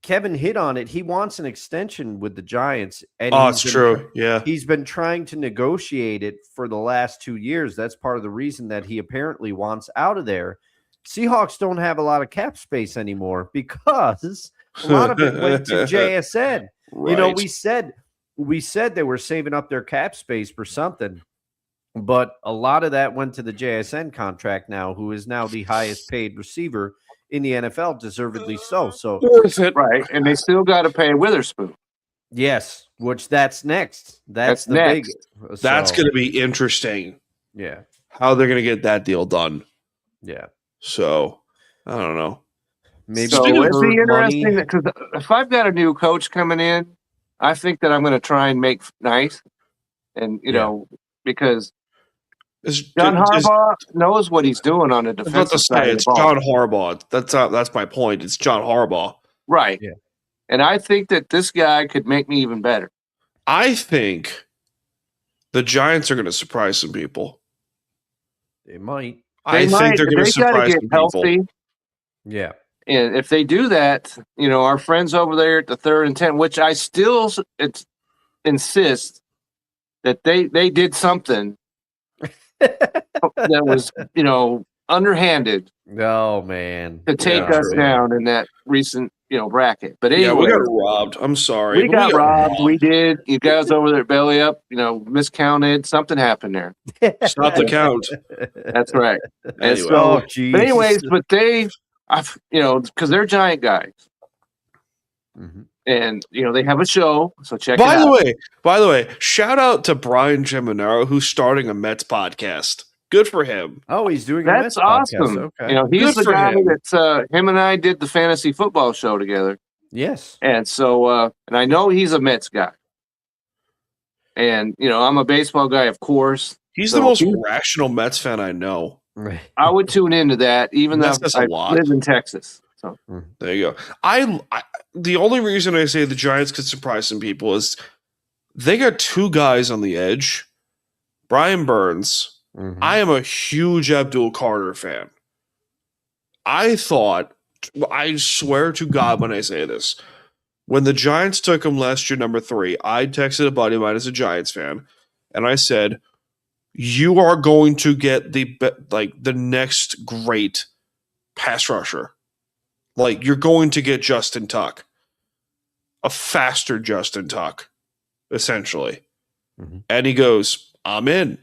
Kevin hit on it. He wants an extension with the Giants. And it's true. Yeah. He's been trying to negotiate it for the last 2 years. That's part of the reason that he apparently wants out of there. Seahawks don't have a lot of cap space anymore because a lot of it went to JSN. Right. We said they were saving up their cap space for something, but a lot of that went to the JSN contract now, who is now the highest paid receiver in the NFL, deservedly so. So worth it. Right. And they still got to pay Witherspoon. Yes, which that's next. That's the next. big. That's going to be interesting. Yeah. How they're going to get that deal done. Yeah. So, I don't know. Maybe so it'd be interesting because if I've got a new coach coming in, I think that I'm going to try and make nice, and because John Harbaugh knows what he's doing on the defensive side. It's John Harbaugh. That's my point. It's John Harbaugh. Right. Yeah. And I think that this guy could make me even better. I think the Giants are going to surprise some people. They might. I think they're going to surprise some people. Yeah. And if they do that, our friends over there at the 3rd and 10, which I still insist that they did something that was, underhanded. Oh, man. To take us down in that recent, bracket. But anyway. Yeah, we got robbed. I'm sorry. We got robbed. We did. You guys over there belly up, miscounted. Something happened there. Stop the count. That's right. And Anyway. but anyways, but because they're giant guys. Mm-hmm. And, they have a show. So check it out. By the way, shout out to Brian Geminaro, who's starting a Mets podcast. Good for him. Oh, he's doing That's a Mets awesome. podcast. Okay. He's the guy that's him and I did the fantasy football show together. Yes. And so, and I know he's a Mets guy. And, I'm a baseball guy, of course. He's the most rational Mets fan I know. Right. I would tune into that, even though I live in Texas. So there you go. I the only reason I say the Giants could surprise some people is they got 2 guys on the edge. Brian Burns. Mm-hmm. I am a huge Abdul Carter fan. I thought, I swear to God when I say this, when the Giants took him last year, number 3, I texted a buddy of mine as a Giants fan, and I said, you are going to get the next great pass rusher. Like, you're going to get Justin Tuck. A faster Justin Tuck, essentially. Mm-hmm. And he goes, I'm in.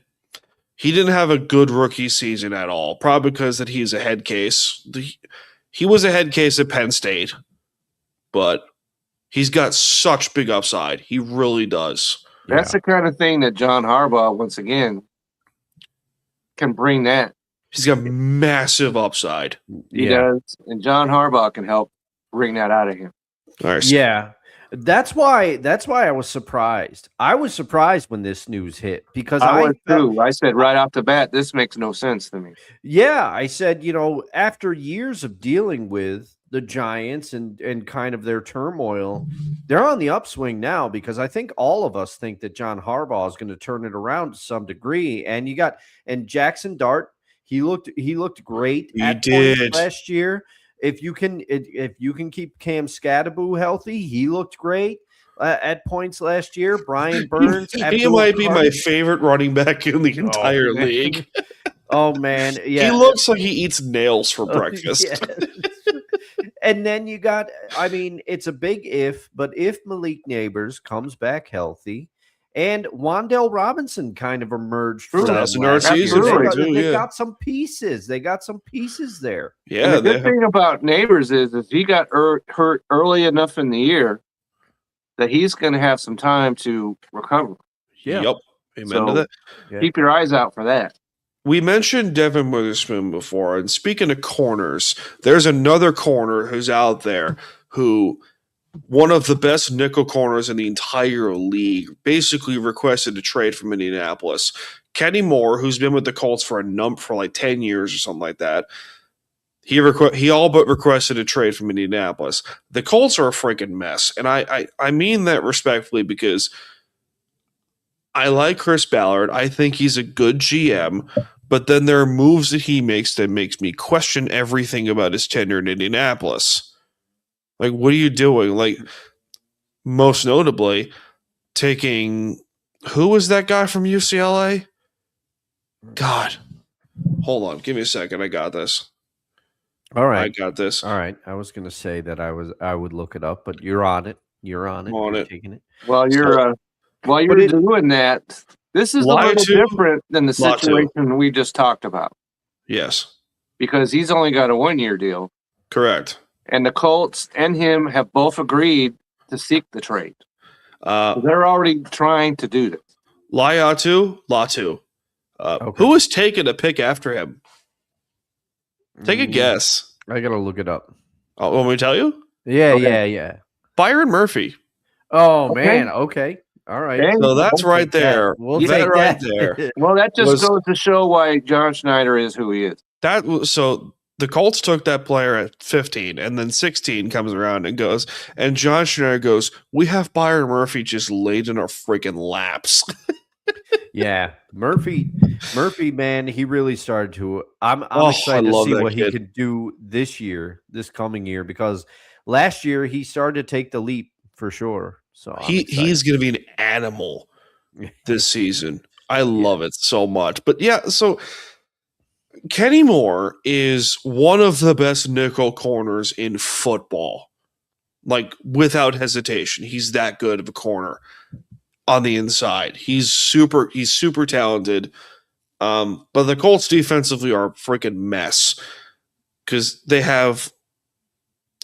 He didn't have a good rookie season at all, probably because that he's a head case. He was a head case at Penn State, but he's got such big upside. He really does. That's the kind of thing that John Harbaugh, once again, can bring that. He's got massive upside. He does. And John Harbaugh can help bring that out of him. Right. Yeah. That's why I was surprised. I was surprised when this news hit because I was too. I said right off the bat, this makes no sense to me. Yeah, I said, after years of dealing with the Giants and kind of their turmoil, they're on the upswing now because I think all of us think that John Harbaugh is going to turn it around to some degree. And Jackson Dart, he looked great. He did last year. If you can keep Cam Scatteraboo healthy, he looked great at points last year. Brian Burns, he might be my favorite running back in the entire league. Oh man, yeah, he looks like he eats nails for breakfast. Yes. And then you got, it's a big if, but if Malik Neighbors comes back healthy, and Wan'Dale Robinson kind of emerged for last season. They got some pieces. They got some pieces there. Yeah. And the good thing about Neighbors is he got hurt early enough in the year that he's going to have some time to recover. Yeah. Yep. Amen to that. Keep your eyes out for that. We mentioned Devin Witherspoon before, and speaking of corners, there's another corner who's out there who – one of the best nickel corners in the entire league, basically requested a trade from Indianapolis. Kenny Moore, who's been with the Colts for like 10 years or something like that, he all but requested a trade from Indianapolis. The Colts are a freaking mess, and I mean that respectfully because I like Chris Ballard. I think he's a good GM, but then there are moves that he makes that makes me question everything about his tenure in Indianapolis. Like, what are you doing? Like, most notably, taking who was that guy from UCLA? God, hold on, give me a second. I got this. All right, I got this. All right, I was going to say that I would look it up, but you're on it. You're on it. You're taking it. While you're doing that, this is a little different than the situation we just talked about. Yes, because he's only got a 1-year deal. Correct. And the Colts and him have both agreed to seek the trade. So they're already trying to do this. Latu. Okay. Who was taking a pick after him? Take a guess. I got to look it up. Oh, want me to tell you? Yeah, okay. Yeah. Byron Murphy. Oh, man. Okay. All right. So that's right there. We'll take that right there. Well, that just goes to show why John Schneider is who he is. So the Colts took that player at 15, and then 16 comes around and goes, and John Schneider goes, we have Byron Murphy just laid in our freaking laps. Yeah. Murphy, man, he really started to. I'm excited to see what he could do this coming year, because last year he started to take the leap for sure. So he's going to be an animal this season. I love it so much. But yeah, so Kenny Moore is one of the best nickel corners in football. Like, without hesitation. He's that good of a corner on the inside. He's super talented. But the Colts defensively are a freaking mess because they have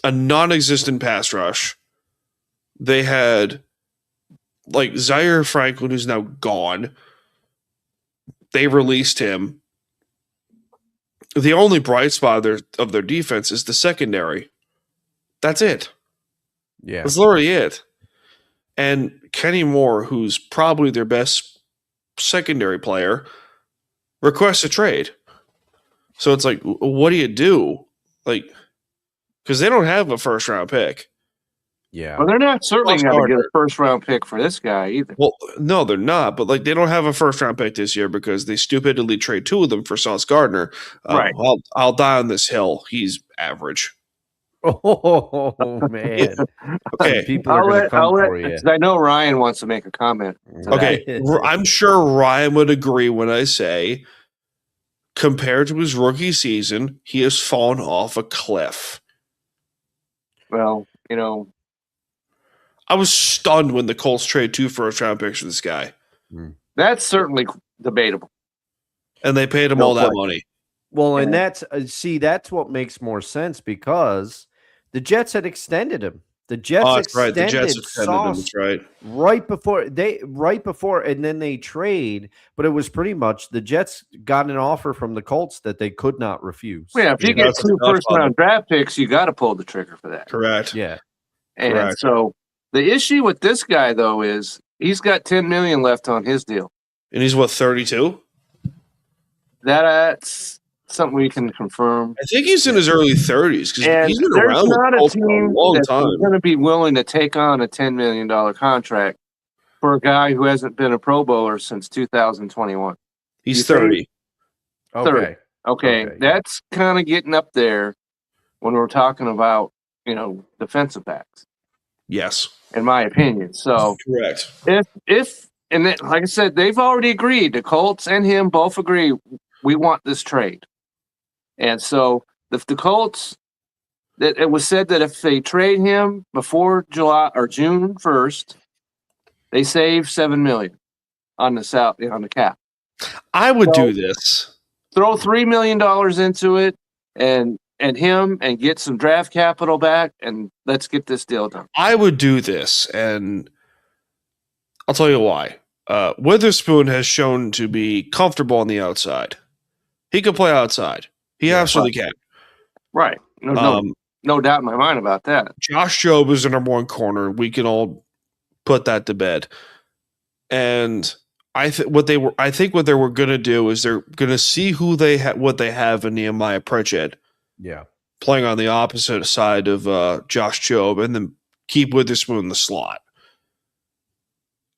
a non-existent pass rush. They had like Zaire Franklin, who's now gone. They released him. The only bright spot of their defense is the secondary. That's it. Yeah. That's literally it. And Kenny Moore, who's probably their best secondary player, requests a trade. So it's like, what do you do? Like, because they don't have a first-round pick. Yeah. Well, they're not certainly going to get a first-round pick for this guy either. Well, no, they're not. But like, they don't have a first-round pick this year because they stupidly trade 2 of them for Sauce Gardner. Right. I'll die on this hill. He's average. Oh man. Okay. People are going to come for you. I know Ryan wants to make a comment. Okay. I'm sure Ryan would agree when I say, compared to his rookie season, he has fallen off a cliff. Well, I was stunned when the Colts traded 2 first-round picks for this guy. That's certainly debatable. And they paid him all that money. Well, and that's what makes more sense because the Jets had extended him. The Jets extended, right. The Jets extended him. That's right. Right before, and then they trade. But it was pretty much the Jets got an offer from the Colts that they could not refuse. Yeah, if you get 2 first-round draft picks, you got to pull the trigger for that. Correct. Yeah, and so the issue with this guy though is he's got $10 million left on his deal, and he's what, 32? That's something we can confirm. I think he's in his early 30s because he's been around for a long time. Going to be willing to take on a $10 million contract for a guy who hasn't been a Pro Bowler since 2021. He's 30. 30. Okay. That's kind of getting up there when we're talking about, defensive backs. Yes. In my opinion. So correct. And like I said, they've already agreed. The Colts and him both agree we want this trade. And so if the Colts, it was said that if they trade him before July or June 1st, they save $7 million on the cap. I would do this. Throw $3 million into it and him and get some draft capital back, and let's get this deal done. I would do this, and I'll tell you why. Witherspoon has shown to be comfortable on the outside. He can play outside. He absolutely can. Right. No doubt in my mind about that. Josh Jobe is the number 1 corner. We can all put that to bed. And I think what they were going to do is they're going to see who what they have in Nehemiah Pritchett. Yeah. Playing on the opposite side of Josh Jobe, and then keep Witherspoon in the slot.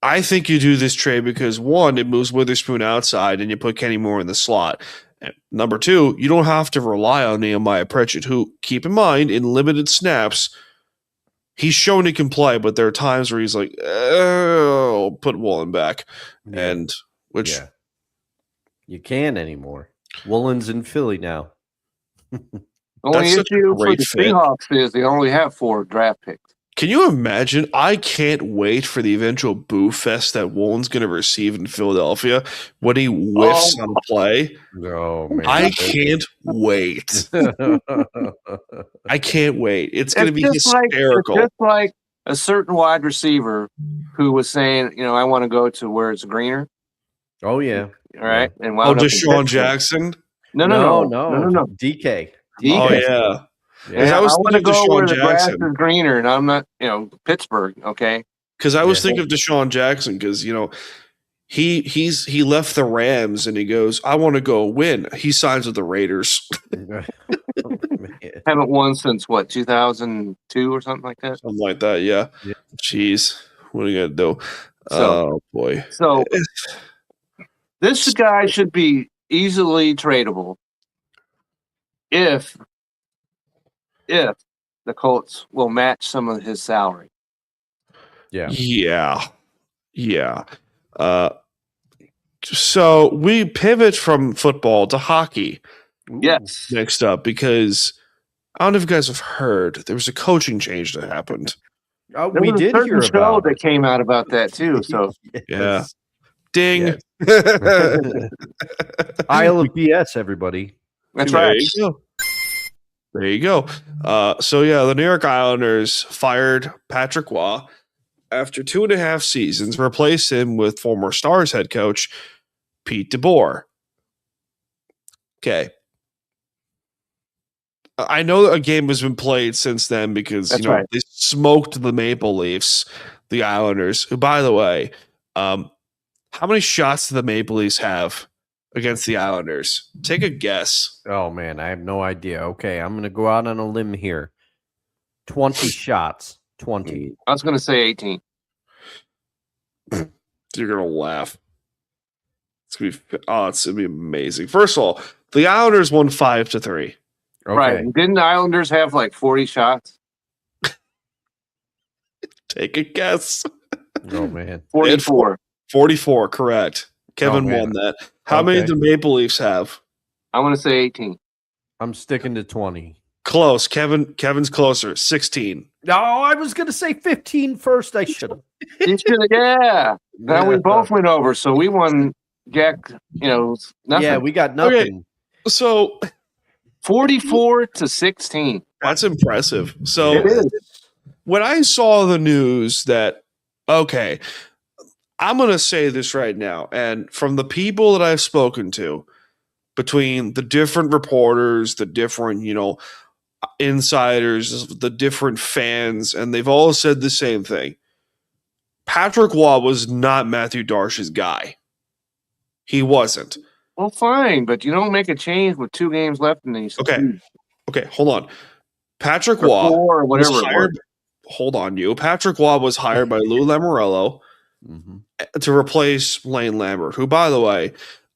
I think you do this trade because 1, it moves Witherspoon outside and you put Kenny Moore in the slot. And number 2, you don't have to rely on Nehemiah Pritchett, who, keep in mind, in limited snaps, he's shown he can play, but there are times where he's like, oh, put Woolen back. Yeah. And which you can't anymore. Woolen's in Philly now. Only issue for the Seahawks is they only have 4 draft picks. Can you imagine? I can't wait for the eventual boo fest that Woolen's going to receive in Philadelphia when he whiffs on a play. Oh, man. I can't wait. I can't wait. It's going to be hysterical. It's just like a certain wide receiver who was saying, I want to go to where it's greener. Oh, yeah. All right. Yeah. And Deshaun Jackson? No. DK. Oh, yeah. I want to go where the grass is greener, and I'm not, Pittsburgh, okay? Because I was thinking of Deshaun Jackson because, he left the Rams and he goes, I want to go win. He signs with the Raiders. Haven't won since, 2002 or something like that? Something like that, yeah. Jeez. What are you going to do? Oh, boy. So this guy should be easily tradable if the Colts will match some of his salary. Yeah. So we pivot from football to hockey. Yes. Next up, because I don't know if you guys have heard, there was a coaching change that happened. We did hear about show that came out about that too. So yeah. Ding. Yes. Isle of BS, everybody. That's right. There you go. The New York Islanders fired Patrick Waugh after 2.5 seasons, replaced him with former Stars head coach Pete DeBoer. Okay. I know a game has been played since then because they smoked the Maple Leafs, the Islanders, who, by the way, how many shots do the Maple Leafs have against the Islanders? Take a guess. Oh, man, I have no idea. Okay, I'm going to go out on a limb here. 20 shots. 20. I was going to say 18. You're gonna laugh. It's gonna be amazing. First of all, the Islanders won 5-3. Okay. Right. Didn't the Islanders have like 40 shots? Take a guess. Oh, man. 44. 44, correct. Kevin man. won that. How many do Maple Leafs have? I want to say 18. I'm sticking to 20. Close. Kevin's closer. 16. No, I was going to say 15 first. I should have. Yeah. Now we both went over, so we won Jack, nothing. Yeah, we got nothing. Okay. So 44-16. that's impressive. So It is. when I saw the news that, okay, I'm going to say this right now, and from the people that I've spoken to, between the different reporters, the different, insiders, the different fans, and they've all said the same thing. Patrick Waugh was not Matthew Darsh's guy. He wasn't. Well, fine, but you don't make a change with 2 games left in these. Okay, hold on. Patrick Or Waugh 4 or whatever was it hired. was. Hold on, you. Patrick Waugh was hired by Lou Lamoriello to replace Lane Lambert, who, by the way,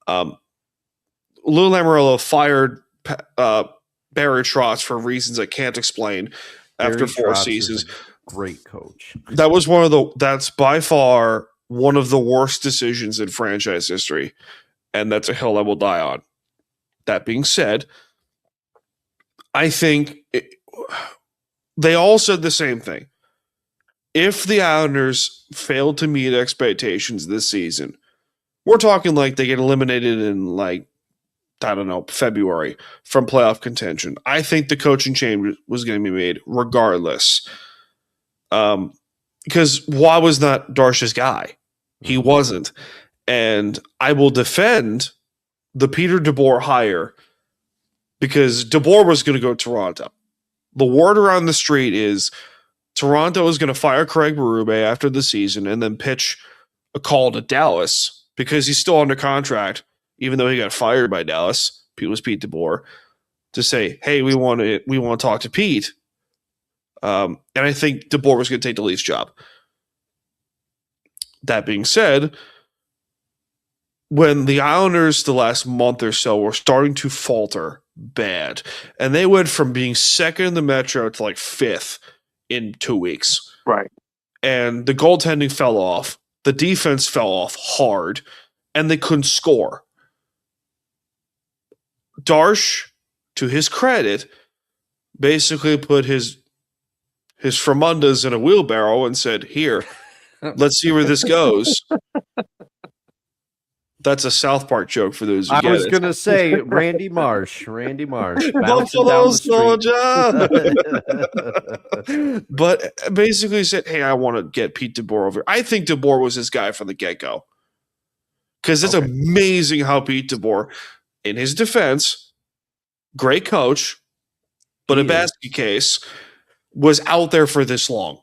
Lou Lamoriello fired Barry Trotz for reasons I can't explain after 4 seasons. Great coach. That's by far one of the worst decisions in franchise history, and that's a hill I will die on. That being said, I think they all said the same thing. If the Islanders fail to meet expectations this season, we're talking like they get eliminated in February from playoff contention. I think the coaching change was going to be made regardless. Because Waugh was not Darsh's guy. He wasn't. And I will defend the Peter DeBoer hire because DeBoer was going to go to Toronto. The word around the street is Toronto is going to fire Craig Berube after the season and then pitch a call to Dallas because he's still under contract, even though he got fired by Dallas. Pete was Pete DeBoer to say, "Hey, we want to talk to Pete." And I think DeBoer was going to take the Leafs job. That being said, when the Islanders the last month or so were starting to falter bad, and they went from being second in the Metro to 5th in 2 weeks. Right. And the goaltending fell off. The defense fell off hard, and they couldn't score. Darsh, to his credit, basically put his Framundas in a wheelbarrow and said, "Here, let's see where this goes." That's a South Park joke for those who I get was it. going to say Randy Marsh. Randy Marsh. Buffalo Soldier. But basically said, "Hey, I want to get Pete DeBoer over." I think DeBoer was his guy from the get-go. Because it's amazing how Pete DeBoer, in his defense, great coach, but a basket case, was out there for this long.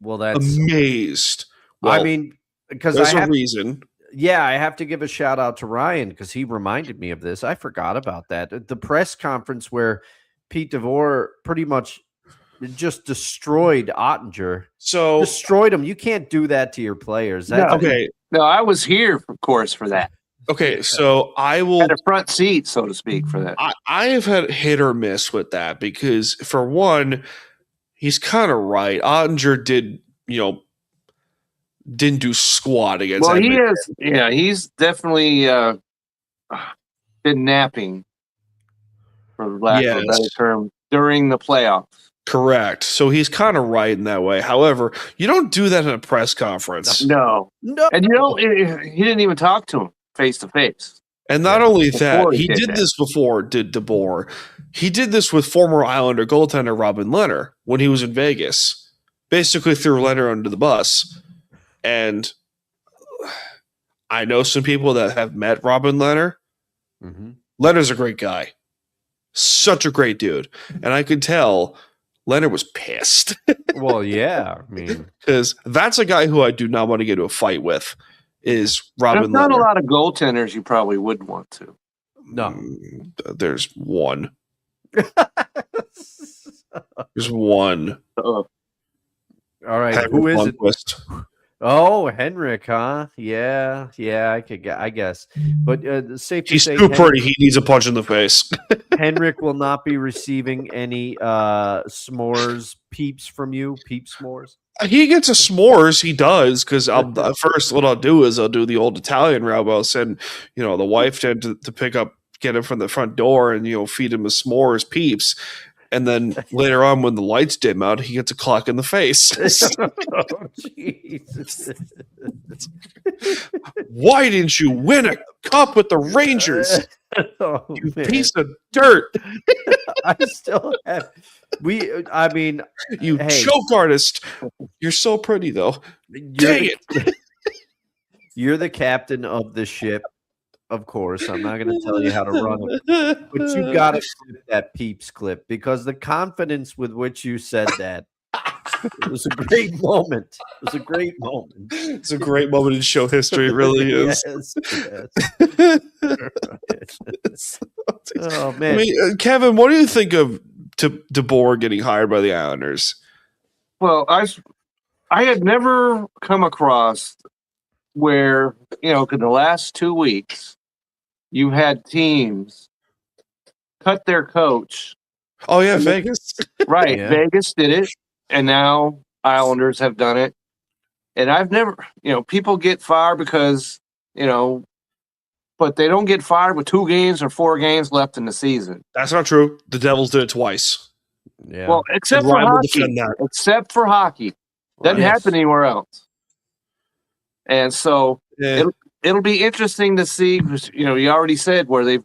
Well, that's amazed. Well, I mean, because there's a reason. Yeah, I have to give a shout out to Ryan because he reminded me of this. I forgot about that. The press conference where Pete DeBoer pretty much just destroyed Ottinger. So destroyed him. You can't do that to your players. No, I was here, of course, for that. Okay, so I will had a front seat, so to speak, for that. I have had hit or miss with that because, for one, he's kind of right. Ottinger didn't do squat against. Well, Edmonton. He is. Yeah, he's definitely been napping, for lack of a better term, during the playoffs. Correct. So he's kind of right in that way. However, you don't do that in a press conference. No. And he didn't even talk to him face to face. And not only that, he did this before, did DeBoer. He did this with former Islander goaltender Robin Lehner when he was in Vegas. Basically threw Lehner under the bus. And I know some people that have met Robin Lehner. Mm-hmm. Lehner's a great guy. Such a great dude. And I could tell Lehner was pissed. Well, yeah. I mean, because that's a guy who I do not want to get into a fight with. Is Robin Lehner. There's not a lot of goaltenders you probably would want to. No. There's one. There's one. All right, Henrik who is it? Lundqvist. Oh, Henrik, huh? Yeah, I guess. But safe to He's say, too pretty. He needs a punch in the face. Henrik will not be receiving any s'mores peeps from you. Peep s'mores. He gets a s'mores. He does, because first what I'll do is I'll do the old Italian route. I'll send the wife to get him from the front door and feed him a s'mores peeps. And then later on, when the lights dim out, he gets a clock in the face. Oh, Jesus. Why didn't you win a cup with the Rangers? Oh, You man. piece of dirt. I still have. You choke artist. You're so pretty, though. Dang it. You're the captain of the ship. Of course, I'm not going to tell you how to run it, but you got to clip that Peeps clip, because the confidence with which you said that, it was a great moment. It was a great moment. It's a great moment in show history. It really is. Yes. Oh, man. I mean, Kevin, what do you think of DeBoer getting hired by the Islanders? Well, I had never come across where, in the last 2 weeks, you had teams cut their coach. Oh, yeah, Vegas. Right. Yeah. Vegas did it, and now Islanders have done it. And I've never, people get fired because, but they don't get fired with 2 games or 4 games left in the season. That's not true. The Devils did it twice. Yeah. Well, except And for Ryan will hockey. defend that. Except for hockey. Doesn't happen anywhere else. And so it'll be interesting to see, because, you already said where they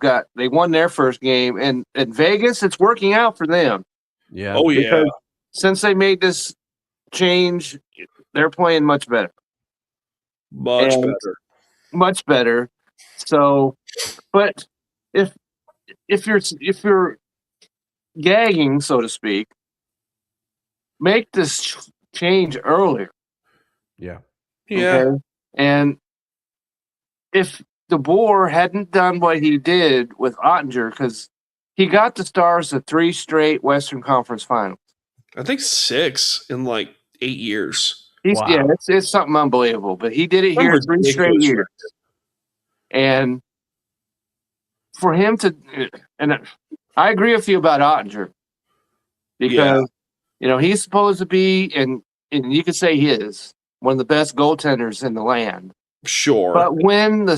won their first game, and in Vegas, it's working out for them. Yeah. Oh, yeah. Because since they made this change, they're playing much better. Much better. So, but if you're gagging, so to speak, make this change earlier. Yeah. Yeah. Okay? And if DeBoer hadn't done what he did with Ottinger, because he got the Stars to 3 straight Western Conference Finals. I think 6 in 8 years. Wow. Yeah, it's something unbelievable. But he did it here 3 straight years. And for him to, and I agree with you about Ottinger, because he's supposed to be, and you could say he is one of the best goaltenders in the land. Sure. But when the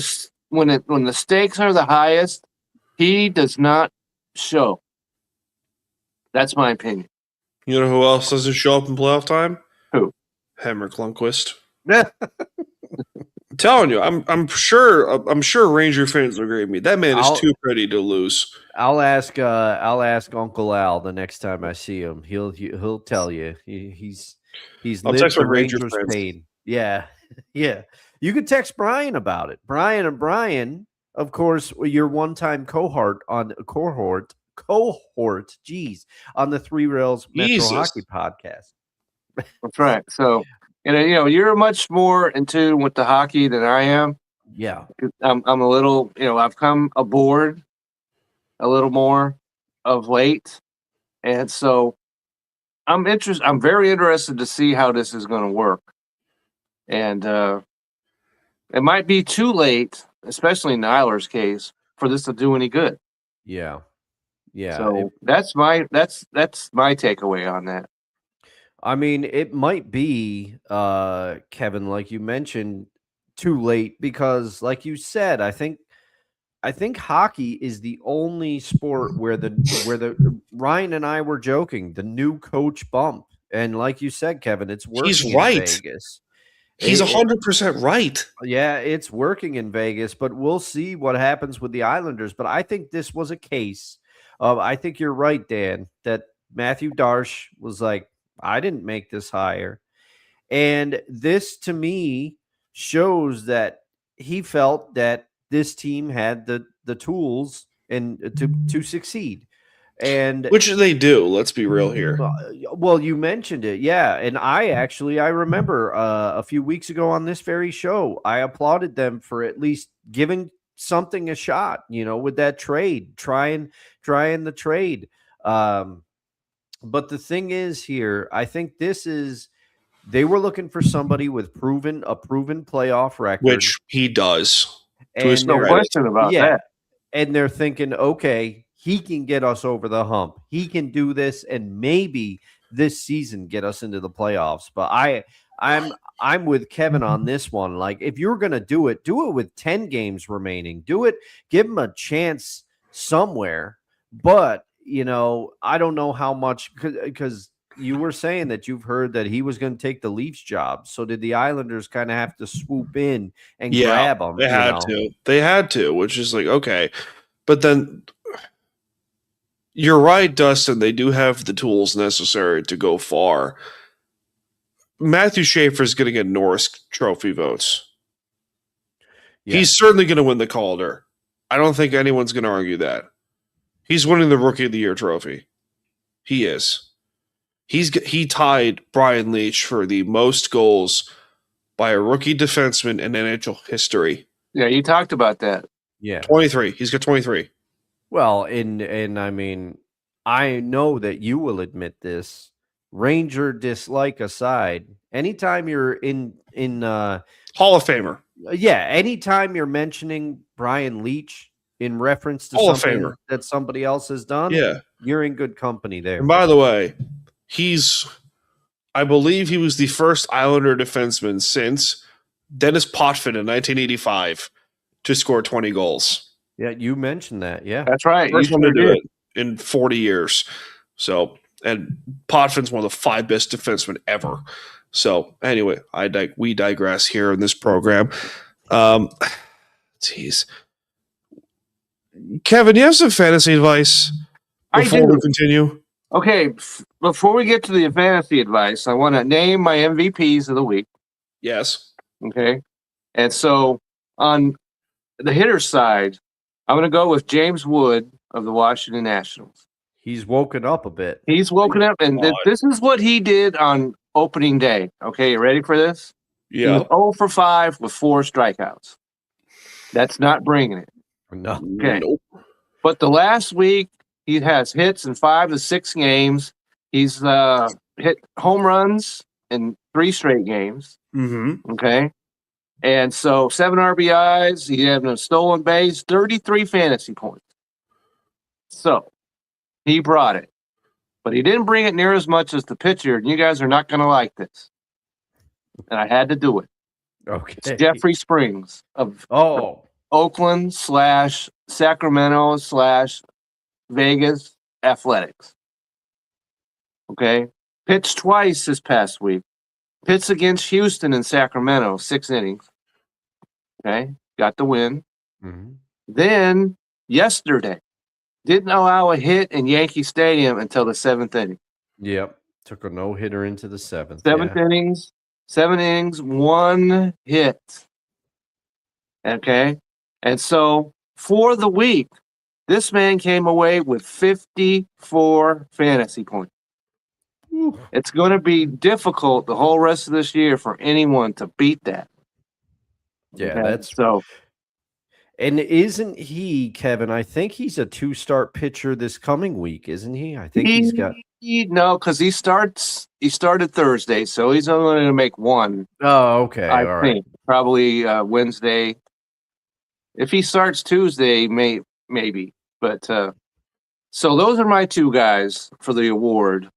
stakes are the highest, he does not show. That's my opinion. You know who else doesn't show up in playoff time? Who? Henrik Lundqvist. I'm telling you, I'm sure Ranger fans will agree with me. That man is too pretty to lose. I'll ask Uncle Al the next time I see him. He'll tell you. He's lived the Rangers pain. Yeah. Yeah. You could text Brian about it. Brian, of course, your one-time cohort on the Three Rails Metro Hockey podcast. That's right. So, you're much more in tune with the hockey than I am. Yeah. I'm a little, I've come aboard a little more of late. And so I'm very interested to see how this is going to work. And it might be too late, especially in Nyler's case, for this to do any good. Yeah. Yeah. So that's my takeaway on that. I mean, it might be, Kevin, like you mentioned, too late, because, like you said, I think hockey is the only sport where the Ryan and I were joking, the new coach bump, and like you said, Kevin, it's working. He's right. In Vegas. He's 100% right. Yeah, it's working in Vegas, but we'll see what happens with the Islanders. But I think this was a case of, I think you're right, Dan, that Matthew Darche was like, I didn't make this hire. And this, to me, shows that he felt that this team had the tools and to succeed. And which they do. Let's be real here. Well, you mentioned it. Yeah. And I remember a few weeks ago on this very show, I applauded them for at least giving something a shot, with that trade, trying the trade. But the thing is here, I think this is They were looking for somebody with a proven playoff record, which he does. And no question about that. And they're thinking, okay, he can get us over the hump. He can do this, and maybe this season get us into the playoffs. But I'm with Kevin on this one. Like, if you're gonna do it with 10 games remaining. Do it, give him a chance somewhere. But I don't know how much, because you were saying that you've heard that he was going to take the Leafs job. So did the Islanders kind of have to swoop in and grab him? They had to. They had to, which is like, okay. But then you're right, Dustin. They do have the tools necessary to go far. Matthew Schaefer is going to get Norris Trophy votes. Yeah. He's certainly going to win the Calder. I don't think anyone's going to argue that. He's winning the Rookie of the Year trophy. He is. He tied Brian Leetch for the most goals by a rookie defenseman in NHL history. Yeah, you talked about that. Yeah. 23. He's got 23. Well, and I mean, I know that you will admit this. Ranger dislike aside, anytime you're in Hall of Famer. Yeah, anytime you're mentioning Brian Leetch in reference to Hall something that somebody else has done, you're in good company there. And by the way, I believe he was the first Islander defenseman since Dennis Potvin in 1985 to score 20 goals. Yeah, you mentioned that. Yeah, that's right. First one to do it in 40 years. So, and Potvin's one of the 5 best defensemen ever. So, anyway, we digress here in this program. Jeez, Kevin, you have some fantasy advice before we continue? Okay, before we get to the fantasy advice, I want to name my MVPs of the week. Yes. Okay. And so on the hitter side, I'm going to go with James Wood of the Washington Nationals. He's woken up a bit. He's woken up, and this is what he did on opening day. Okay, you ready for this? Yeah. He was 0 for 5 with 4 strikeouts. That's not bringing it. No. Okay. Nope. But the last week, he has hits in 5 to 6 games. He's hit home runs in 3 straight games. Mm-hmm. Okay. And so 7 RBIs. He had a stolen base, 33 fantasy points. So he brought it. But he didn't bring it near as much as the pitcher. And you guys are not going to like this. And I had to do it. Okay. It's Jeffrey Springs of Oakland / Sacramento / Vegas Athletics. Okay. Pitched twice this past week. Pitched against Houston and Sacramento, 6 innings. Okay. Got the win. Mm-hmm. Then yesterday, didn't allow a hit in Yankee Stadium until the 7th inning. Yep. Took a no-hitter into the 7th. 7th innings, 7 innings, 1 hit. Okay. And so for the week, this man came away with 54 fantasy points. Ooh. It's going to be difficult the whole rest of this year for anyone to beat that. Yeah, okay? that's so. And isn't he, Kevin? I think he's a 2-start pitcher this coming week, isn't he? I think he's got. No, because he started Thursday, so he's only going to make 1. Oh, okay. I think probably Wednesday. If he starts Tuesday, maybe. But so those are my 2 guys for the award.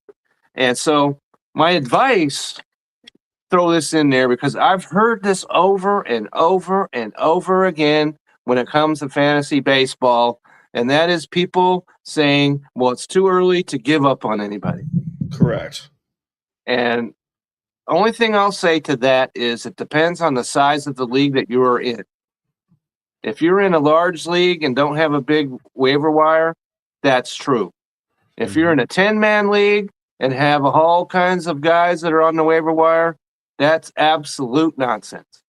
And so my advice, throw this in there because I've heard this over and over and over again when it comes to fantasy baseball. And that is people saying, well, it's too early to give up on anybody. Correct. And the only thing I'll say to that is it depends on the size of the league that you are in. If you're in a large league and don't have a big waiver wire, that's true. If you're in a 10-man league and have all kinds of guys that are on the waiver wire, that's absolute nonsense.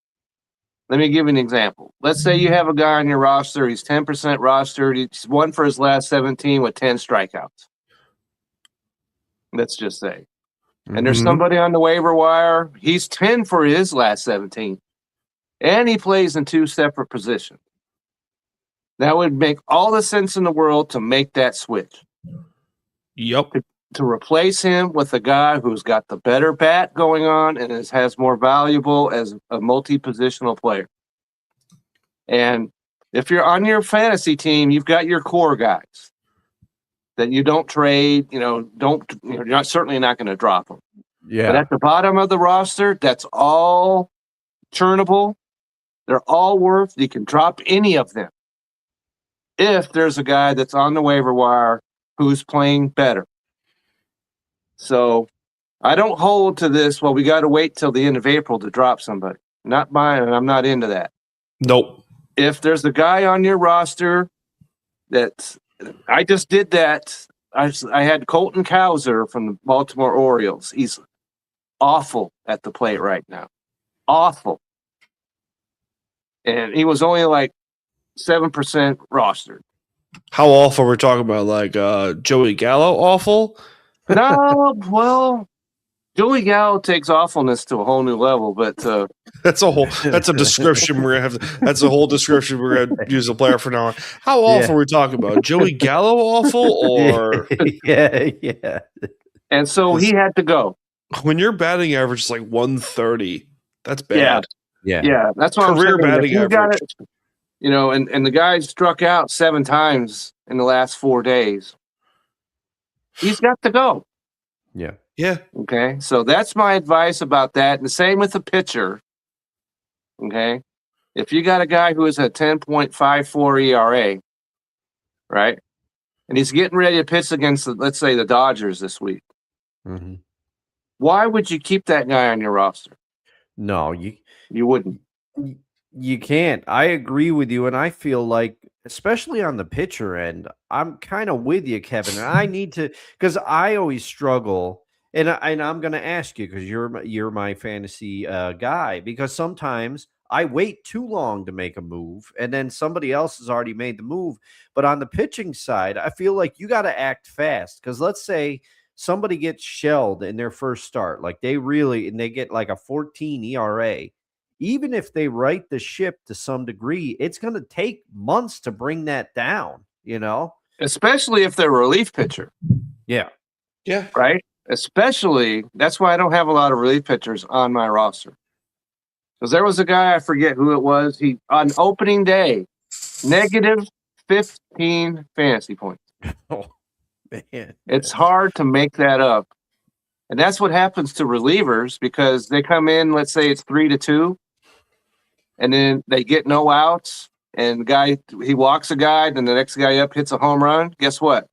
Let me give you an example. Let's say you have a guy on your roster. He's 10% rostered. He's won for his last 17 with 10 strikeouts. Let's just say. And there's somebody on the waiver wire. He's 10 for his last 17. And he plays in 2 separate positions. That would make all the sense in the world to make that switch. Yep. to replace him with a guy who's got the better bat going on and has more valuable as a multi-positional player. And if you're on your fantasy team, you've got your core guys that you don't trade. You're certainly not going to drop them. Yeah. But at the bottom of the roster, that's all churnable. They're all worth. You can drop any of them if there's a guy that's on the waiver wire who's playing better. So I don't hold to this. Well, we got to wait till the end of April to drop somebody. Not mine, and I'm not into that. Nope. If there's a guy on your roster I just did that. I had Colton Cowser from the Baltimore Orioles. He's awful at the plate right now. Awful. And he was only like 7% rostered. How awful we're talking about? Like Joey Gallo awful? No, well, Joey Gallo takes awfulness to a whole new level, but that's a description we're gonna have. That's a whole description we're gonna use a player for now on. How awful are we talking about? Joey Gallo awful or yeah. And so he had to go. When your batting average is like 130, that's bad. Yeah. That's what career I'm saying. batting average. And the guy struck out 7 times in the last 4 days. He's got to go. Yeah. Yeah. Okay. So that's my advice about that. And the same with the pitcher. Okay. If you got a guy who is a 10.54 ERA, right? And he's getting ready to pitch against, let's say, the Dodgers this week. Mm-hmm. Why would you keep that guy on your roster? No, you wouldn't. You can't. I agree with you. And I feel like, especially on the pitcher end, I'm kind of with you, Kevin. And I need to, because I always struggle. And I'm going to ask you, because you're my fantasy guy, because sometimes I wait too long to make a move, and then somebody else has already made the move. But on the pitching side, I feel like you got to act fast, because let's say somebody gets shelled in their first start, like they get like a 14 ERA. Even if they right the ship to some degree, it's going to take months to bring that down, Especially if they're a relief pitcher. Yeah. Yeah. Right? Especially, that's why I don't have a lot of relief pitchers on my roster. Because there was a guy, I forget who it was, he on opening day, negative 15 fantasy points. Oh, man. It's hard to make that up. And that's what happens to relievers, because they come in, let's say it's 3-2, and then they get no outs, and the guy, he walks a guy, then the next guy up hits a home run. Guess what?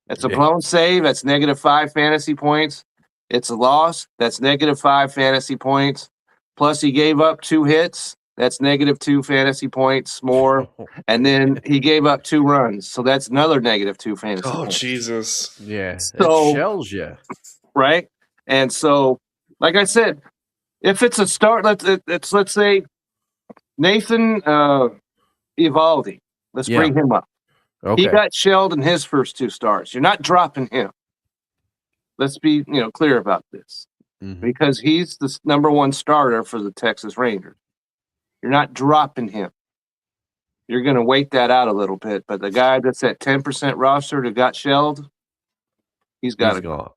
It's a blown save. That's -5 fantasy points. It's a loss. That's -5 fantasy points. Plus, he gave up 2 hits. That's -2 fantasy points more. And then he gave up 2 runs. So that's another -2 fantasy points. Oh, Jesus. Yeah. So, it shells you. Right? And so, like I said, if it's a start, let's say Nathan Eovaldi. Let's bring him up. Okay. He got shelled in his first 2 starts. You're not dropping him. Let's be clear about this. Mm-hmm. Because he's the number 1 starter for the Texas Rangers. You're not dropping him. You're going to wait that out a little bit. But the guy that's at 10% roster that got shelled, he's got to go.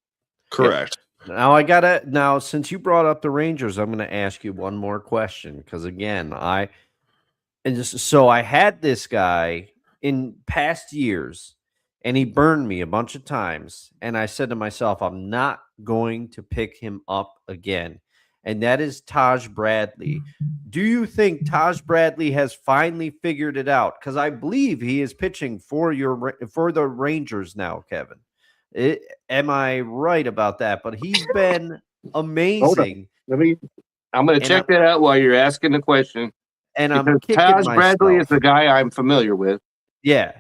Correct. Now, since you brought up the Rangers, I'm going to ask you one more question. Because again, I had this guy in past years, and he burned me a bunch of times. And I said to myself, I'm not going to pick him up again. And that is Taj Bradley. Do you think Taj Bradley has finally figured it out? Because I believe he is pitching for the Rangers now, Kevin. Am I right about that? But he's been amazing. I'm going to check that out while you're asking the question. And I'm kicking Taj myself. Bradley is the guy I'm familiar with. Yeah.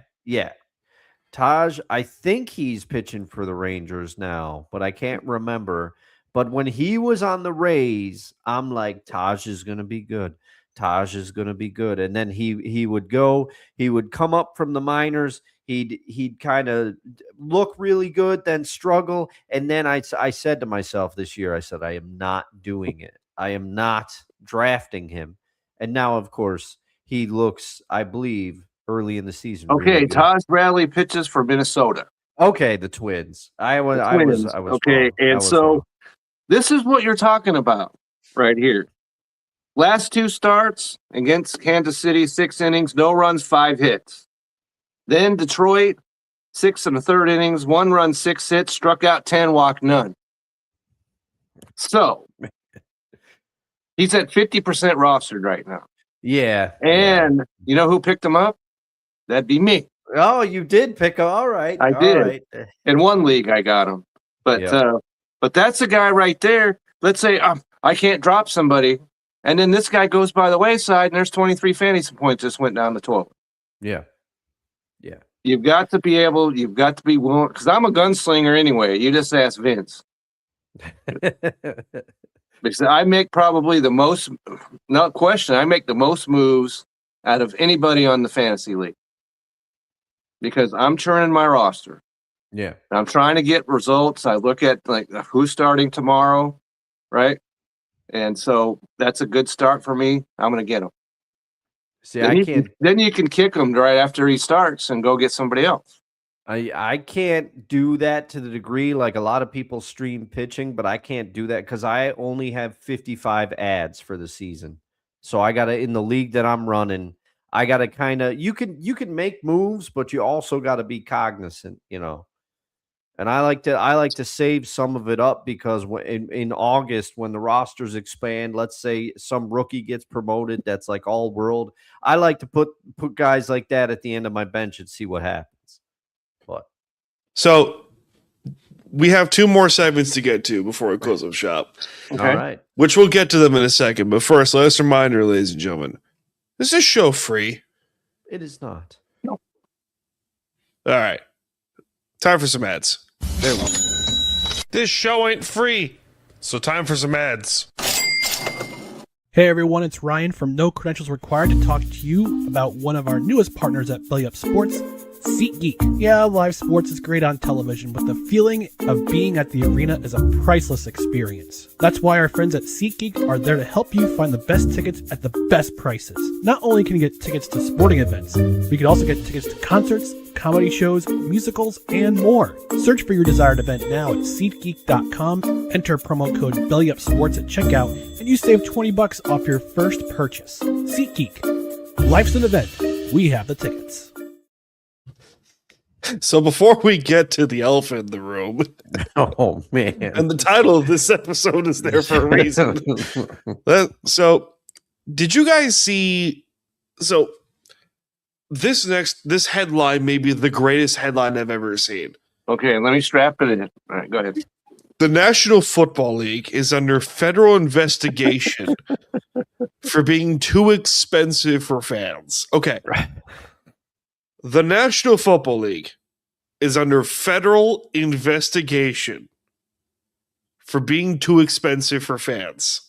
Taj, I think he's pitching for the Rangers now, but I can't remember. But when he was on the Rays, I'm like, Taj is going to be good. Taj is going to be good. And then he would come up from the minors. He'd kind of look really good, then struggle. And then I said to myself this year, I said, I am not doing it. I am not drafting him. And now, of course, he looks, I believe, early in the season. Okay, really Taj Bradley pitches for Minnesota. Okay, the Twins. I was okay, wrong. and so this is what you're talking about right here. Last 2 starts against Kansas City, 6 innings, no runs, 5 hits. Then Detroit, 6 1/3 innings, 1 run, 6 hits, struck out 10, walked none. So he's at 50% rostered right now. Yeah. And you know who picked him up? That'd be me. Oh, you did pick him. All right. I did. Right. In one league, I got him. But that's a guy right there. Let's say I can't drop somebody, and then this guy goes by the wayside, and there's 23 fantasy points just went down the toilet. Yeah. You've got to be willing, because I'm a gunslinger anyway. You just ask Vince. Because I make probably the most, not question, I make the most moves out of anybody on the fantasy league. Because I'm churning my roster. Yeah. I'm trying to get results. I look at like who's starting tomorrow, right? And so that's a good start for me. I'm going to get him. See, then you can kick him right after he starts and go get somebody else. I can't do that to the degree like a lot of people stream pitching, but I can't do that because I only have 55 ads for the season. So I got to, in the league that I'm running, I got to kind of, you can make moves, but you also got to be cognizant, And I like to save some of it up because in August, when the rosters expand, let's say some rookie gets promoted that's like all world, I like to put guys like that at the end of my bench and see what happens. But so we have 2 more segments to get to before we close up shop. Okay. All right. Which we'll get to them in a second. But first, last reminder, ladies and gentlemen, is this show free? It is not. No. All right. Time for some ads. There we go. This show ain't free, so time for some ads. Hey everyone, it's Ryan from No Credentials Required to talk to you about one of our newest partners at Belly Up Sports, SeatGeek. Yeah, live sports is great on television, but the feeling of being at the arena is a priceless experience. That's why our friends at SeatGeek are there to help you find the best tickets at the best prices. Not only can you get tickets to sporting events, but you can also get tickets to concerts, comedy shows, musicals, and more. Search for your desired event now at SeatGeek.com, enter promo code BellyUpSports at checkout, and you save $20 off your first purchase. SeatGeek. Life's an event. We have the tickets. So before we get to the elephant in the room, oh man, and the title of this episode is there for a reason. So, did you guys see? So, this headline may be the greatest headline I've ever seen. Okay, let me strap it in. All right, go ahead. The National Football League is under federal investigation for being too expensive for fans. Okay. The National Football League is under federal investigation for being too expensive for fans.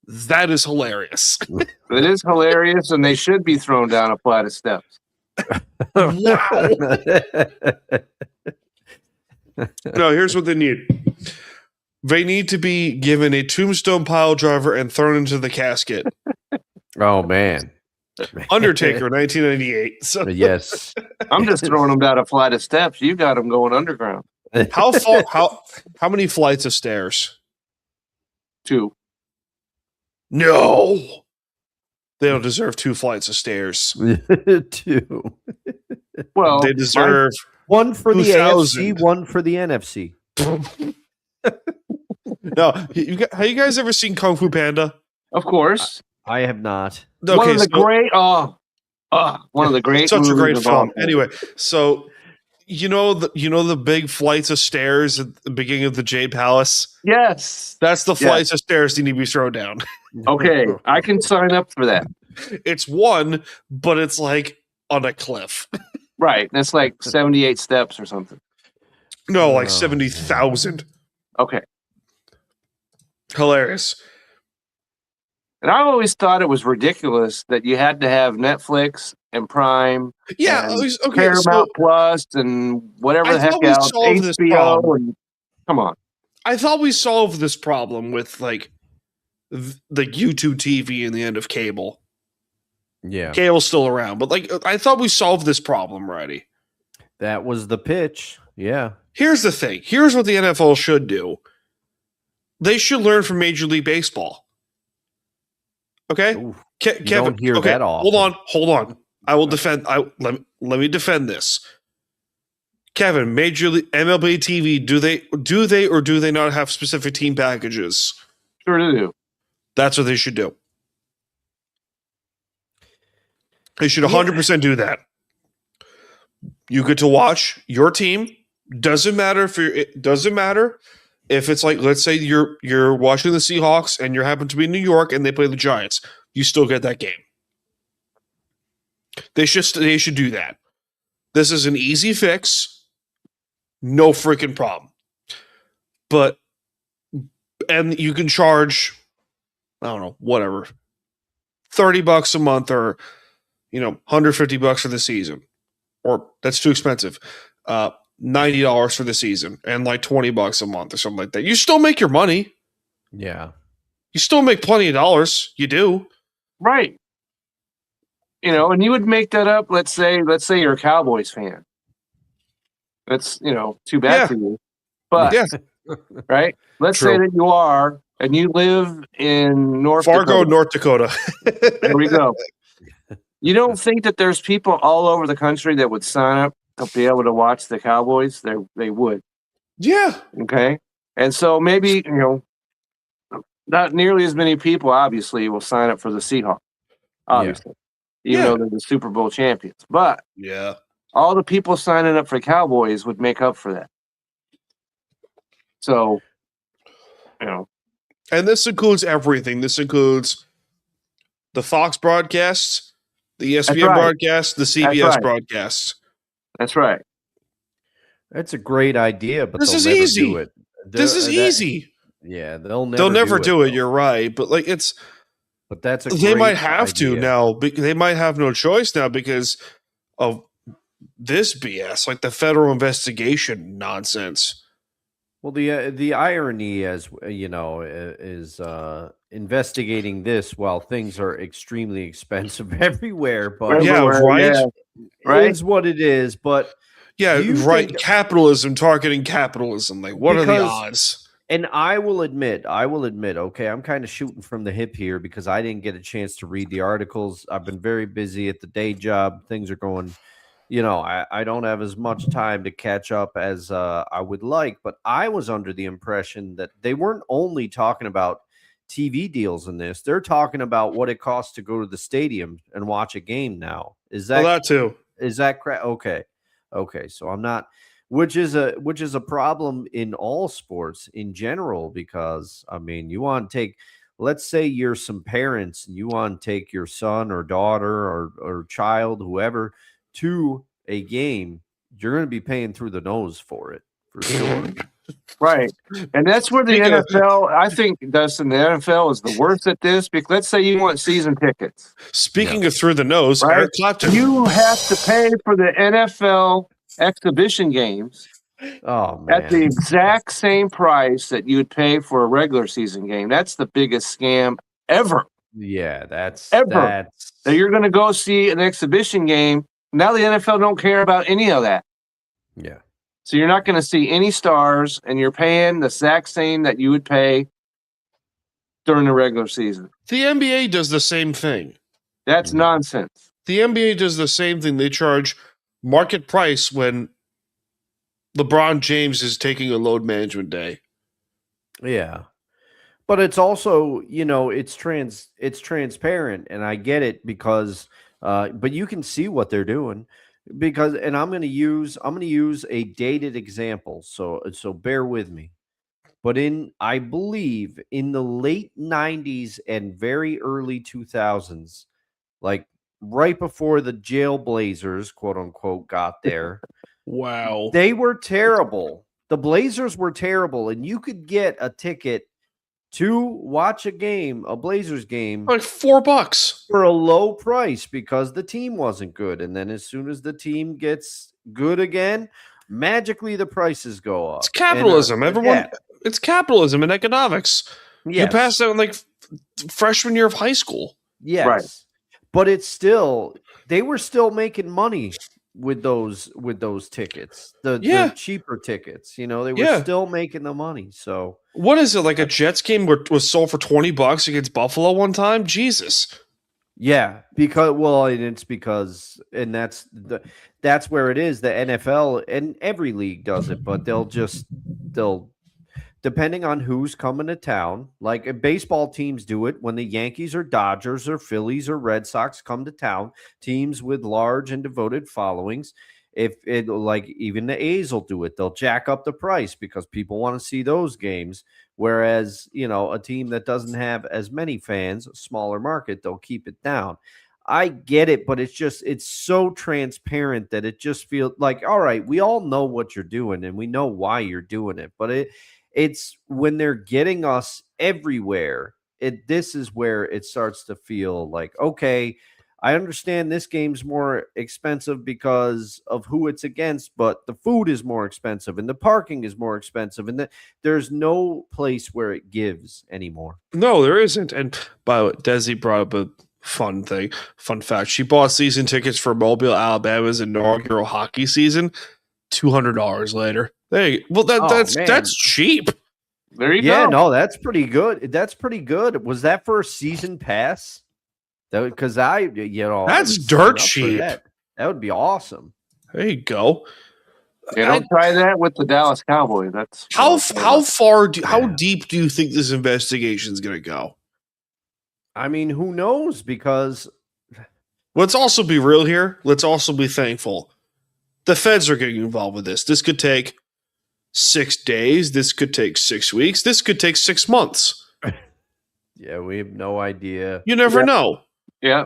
That is hilarious. It is hilarious, and they should be thrown down a flight of steps. Wow. No, here's what they need. They need to be given a tombstone pile driver and thrown into the casket. Oh, man. Undertaker, 1998. So. Yes. I'm just throwing them down a flight of steps. You got them going underground. How far? How many flights of stairs? 2. No. They don't deserve 2 flights of stairs. 2. Well, they deserve one for the AFC, one for the NFC. No, have you guys ever seen Kung Fu Panda? Of course. I have not. Okay, one of the great such a great of film. all. Anyway, so you know the big flights of stairs at the beginning of the Jade Palace? Yes. That's the flights of stairs that need to be thrown down. Okay, I can sign up for that. It's one, but it's like on a cliff. Right. That's like 78 steps or something. No, like 70,000. Okay. Hilarious. And I always thought it was ridiculous that you had to have Netflix and Prime, and Paramount Plus, and whatever the heck else, HBO. And come on, I thought we solved this problem with like the YouTube TV and the end of cable. Yeah, cable's still around, but like I thought we solved this problem already. That was the pitch. Yeah. Here's the thing. Here's what the NFL should do. They should learn from Major League Baseball. Okay? Ooh, Kevin, don't hear that often. Hold on. I will defend. Let me defend this. Kevin, Major League MLB TV, do they or do they not have specific team packages? Sure they do. That's what they should do. They should 100% do that. You get to watch your team. Doesn't matter if it's like, let's say you're watching the Seahawks and you happen to be in New York and they play the Giants. You still get that game. They should do that. This is an easy fix. No freaking problem. And you can charge, I don't know, whatever, $30 a month or, $150 for the season. Or that's too expensive. $90 for the season and like $20 a month or something like that. You still make your money. Yeah. You still make plenty of dollars. You do. Right. And you would make that up. Let's say you're a Cowboys fan. That's, too bad for you. But, right? Let's say that you are, and you live in Fargo, North Dakota. There we go. You don't think that there's people all over the country that would sign up to be able to watch the Cowboys? They would. Yeah. Okay. And so maybe, not nearly as many people, obviously, will sign up for the Seahawks. Obviously. Even though they're the Super Bowl champions. But all the people signing up for Cowboys would make up for that. So, And this includes everything. This includes the Fox broadcasts, the ESPN broadcasts, the CBS broadcasts. That's right. That's a great idea, but this they'll is never easy. do it. This is easy. Yeah, they'll never do it. You're right, but But that's they might have to now. They might have no choice now because of this BS, like the federal investigation nonsense. Well, the irony, as is investigating this while things are extremely expensive everywhere. But is what it is. But capitalism targeting capitalism. Like, what are the odds? And I will admit, okay, I'm kind of shooting from the hip here because I didn't get a chance to read the articles. I've been very busy at the day job. Things are going, I don't have as much time to catch up as I would like. But I was under the impression that they weren't only talking about TV deals in this. They're talking about what it costs to go to the stadium and watch a game now. Is that that too? Is that correct? Okay. So I'm not. Which is a problem in all sports in general, because you want to take, let's say you're some parents and you want to take your son or daughter or child, whoever, to a game, you're going to be paying through the nose for it, for sure. Right. And that's where the NFL, I think, Dustin, the NFL is the worst at this, because let's say you want season tickets. Speaking of through the nose, right? Eric Clapton. You have to pay for the NFL exhibition games at the exact same price that you would pay for a regular season game. That's the biggest scam ever. Yeah, that's that you're going to go see an exhibition game. Now the NFL don't care about any of that. Yeah. So you're not going to see any stars, and you're paying the exact same that you would pay during the regular season. The NBA does the same thing. That's nonsense. The NBA does the same thing. They charge market price when LeBron James is taking a load management day. Yeah. But it's also, it's transparent, and I get it because but you can see what they're doing, because, and I'm going to use a dated example. So bear with me. But I believe in the late 90s and very early 2000s, like right before the Jailblazers, quote unquote, got there. Wow. They were terrible. The Blazers were terrible, and you could get a ticket to watch a Blazers game, like $4 for a low price because the team wasn't good. And then as soon as the team gets good again, magically the prices go up. It's capitalism. It's capitalism and economics. Yes. You passed out in like freshman year of high school. Yes. Right. But they were still making money with those tickets, the cheaper tickets. They were still making the money. So what is it, like a Jets game was sold for $20 against Buffalo one time? Jesus. Yeah, and that's where it is. The NFL and every league does it, but they'll depending on who's coming to town. Like baseball teams do it when the Yankees or Dodgers or Phillies or Red Sox come to town, teams with large and devoted followings. If it like even the A's will do it, they'll jack up the price because people want to see those games. Whereas, a team that doesn't have as many fans, a smaller market, they'll keep it down. I get it, but it's so transparent that it just feels like, all right, we all know what you're doing and we know why you're doing it. But it's when they're getting us everywhere, this is where it starts to feel like, okay, I understand this game's more expensive because of who it's against, but the food is more expensive and the parking is more expensive, and there's no place where it gives anymore. No, there isn't. And by the way, Desi brought up a fun fact. She bought season tickets for Mobile, Alabama's inaugural hockey season. $200 later. That's cheap. There you go. Yeah, no, that's pretty good. That's pretty good. Was that for a season pass? Because that's dirt cheap. That would be awesome. There you go. Don't try that with the Dallas Cowboys. That's how deep do you think this investigation is going to go? I mean, who knows? Because let's also be real here. Let's also be thankful. The feds are getting involved with this. This could take 6 days. This could take 6 weeks. This could take 6 months. Yeah, we have no idea. You never know. Yeah.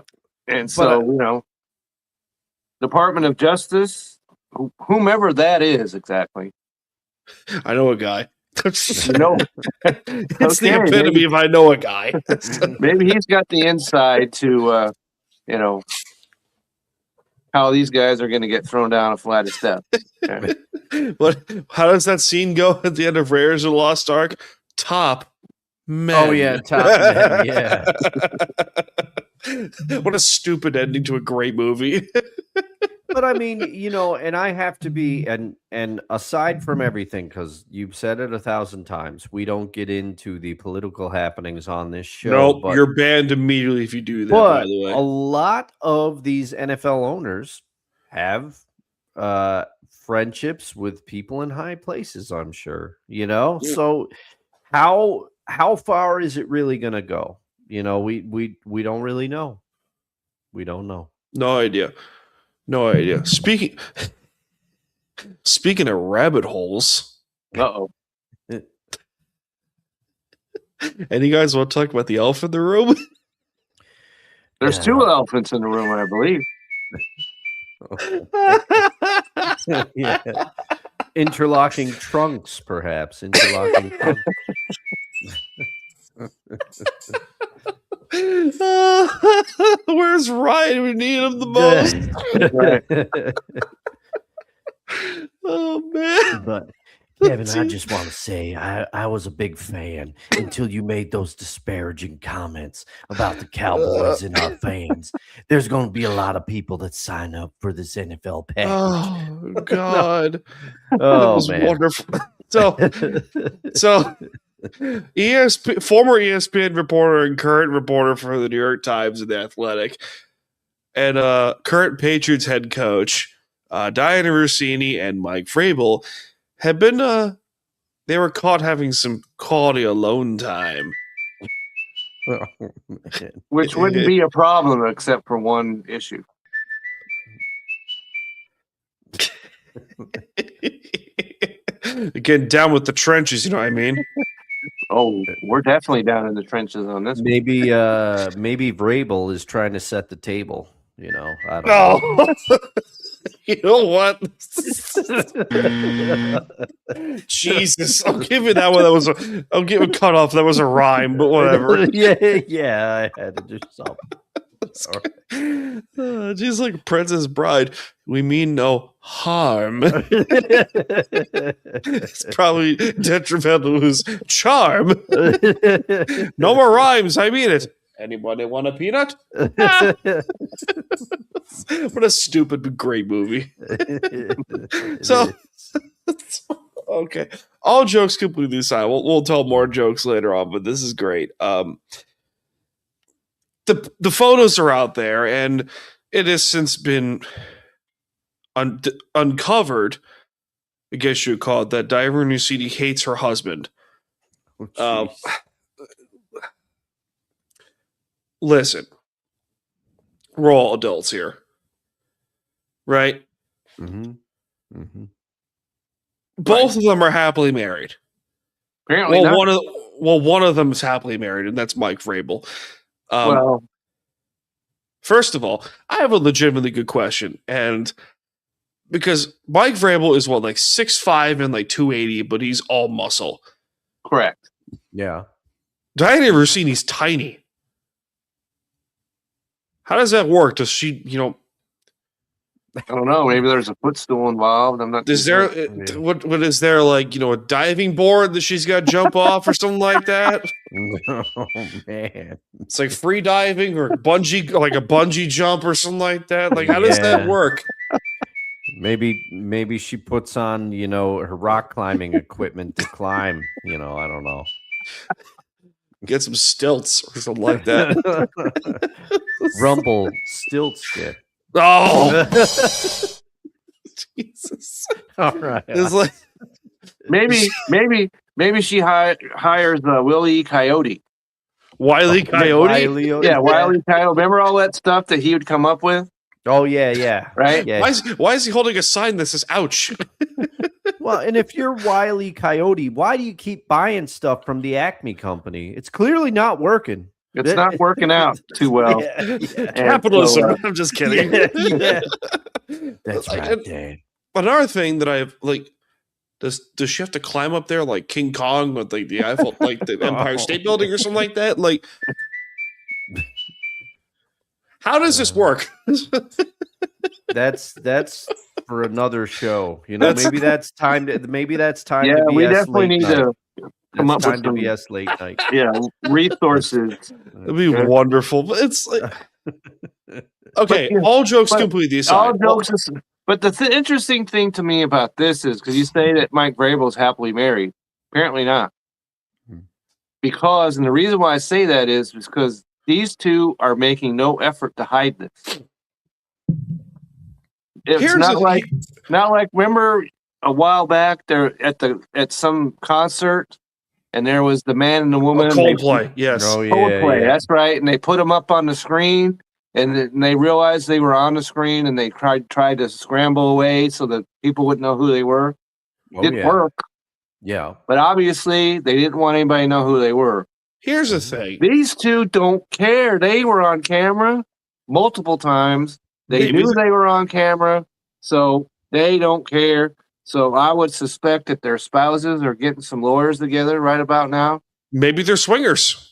And so, Department of Justice, whomever that is exactly. I know a guy. It's the epitome of I know a guy. Maybe he's got the inside to, how these guys are going to get thrown down a flight of steps. Okay. How does that scene go at the end of Raiders of the Lost Ark? Top men. Oh, yeah, top men, yeah. What a stupid ending to a great movie. But I mean, and I have to be, and aside from everything, because you've said it 1,000 times, we don't get into the political happenings on this show. Nope, you're banned immediately if you do that, by the way. A lot of these NFL owners have friendships with people in high places, I'm sure, Yeah. So how far is it really going to go? We don't really know. We don't know. No idea. Speaking of rabbit holes. Uh-oh. And you guys want to talk about the elephant in the room? There's 2 elephants in the room, I believe. Yeah. Interlocking trunks, perhaps. Interlocking trunks. Where's Ryan? We need him the most. Oh man! But Kevin, I just want to say I was a big fan until you made those disparaging comments about the Cowboys and our fans. There's going to be a lot of people that sign up for this NFL package. Oh God! Oh, that was man. wonderful. So. Former ESPN reporter and current reporter for the New York Times and The Athletic, and current Patriots head coach Diana Rossini and Mike Vrabel have been they were caught having some quality alone time, which wouldn't be a problem except for one issue. Again, down with the trenches, you know what I mean? Oh, we're definitely down in the trenches on this. Maybe Vrabel is trying to set the table. I don't know. You know what? Jesus, I'll give you that one. I'll give it cut off. That was a rhyme, but whatever. Yeah, I had to do something. She's like Princess Bride. We mean no harm. It's probably detrimental to his charm. No more rhymes. I mean it. Anybody want a peanut? What a stupid but great movie. So, okay. All jokes completely aside, we'll tell more jokes later on, but this is great. The photos are out there, and it has since been uncovered, I guess you would call it, that Diver Nusidi hates her husband. Listen, we're all adults here, right? Mm-hmm. Mm-hmm. Both of them are happily married. Apparently not. One of them is happily married, and that's Mike Vrabel. Well, first of all, I have a legitimately good question, and because Mike Vrabel is like 6'5" and like 280, but he's all muscle. correct. Yeah. Diana Rossini's tiny. How does that work? Does she, I don't know. Maybe there's a footstool involved. I'm not. is there what is there, like, a diving board that she's got to jump off or something like that? Oh man, it's like free diving or bungee, like a bungee jump or something like that. Like, how does that work? Maybe she puts on, her rock climbing equipment to climb. I don't know. Get some stilts or something like that. Rumble stilt stick. Oh, Jesus! All right. It's like maybe she hires Willie E. Coyote. Wile E. Coyote. Wile E. Coyote. Remember all that stuff that he would come up with? Oh yeah. Right. Yeah. Why is he holding a sign that says "ouch"? Well, and if you're Wile E. Coyote, why do you keep buying stuff from the Acme company? It's clearly not working. It's not working out too well. Capitalism. So, I'm just kidding. Yeah. That's right, Dan. Another thing that I've does she have to climb up there like King Kong with like the Eiffel, like the Empire State Building or something like that? Like, how does this work? That's for another show. Maybe that's time to Yeah, we definitely need to come up with some BS late night. Yeah, resources. It'd be wonderful. But it's like, okay, all jokes completely aside. But the interesting thing to me about this is because you say that Mike Vrabel is happily married. Apparently not. And the reason why I say that is because these two are making no effort to hide this. It's not like remember a while back there at some concert, and there was the man and the woman. Coldplay, yes. Oh, yeah, Coldplay, yeah. that's right. And they put them up on the screen, and they realized they were on the screen, and they tried to scramble away so that people wouldn't know who they were. Didn't work. Yeah. But obviously, they didn't want anybody to know who they were. Here's the thing. These two don't care. They were on camera multiple times. They knew they were on camera, so they don't care. So I would suspect that their spouses are getting some lawyers together right about now. Maybe they're swingers.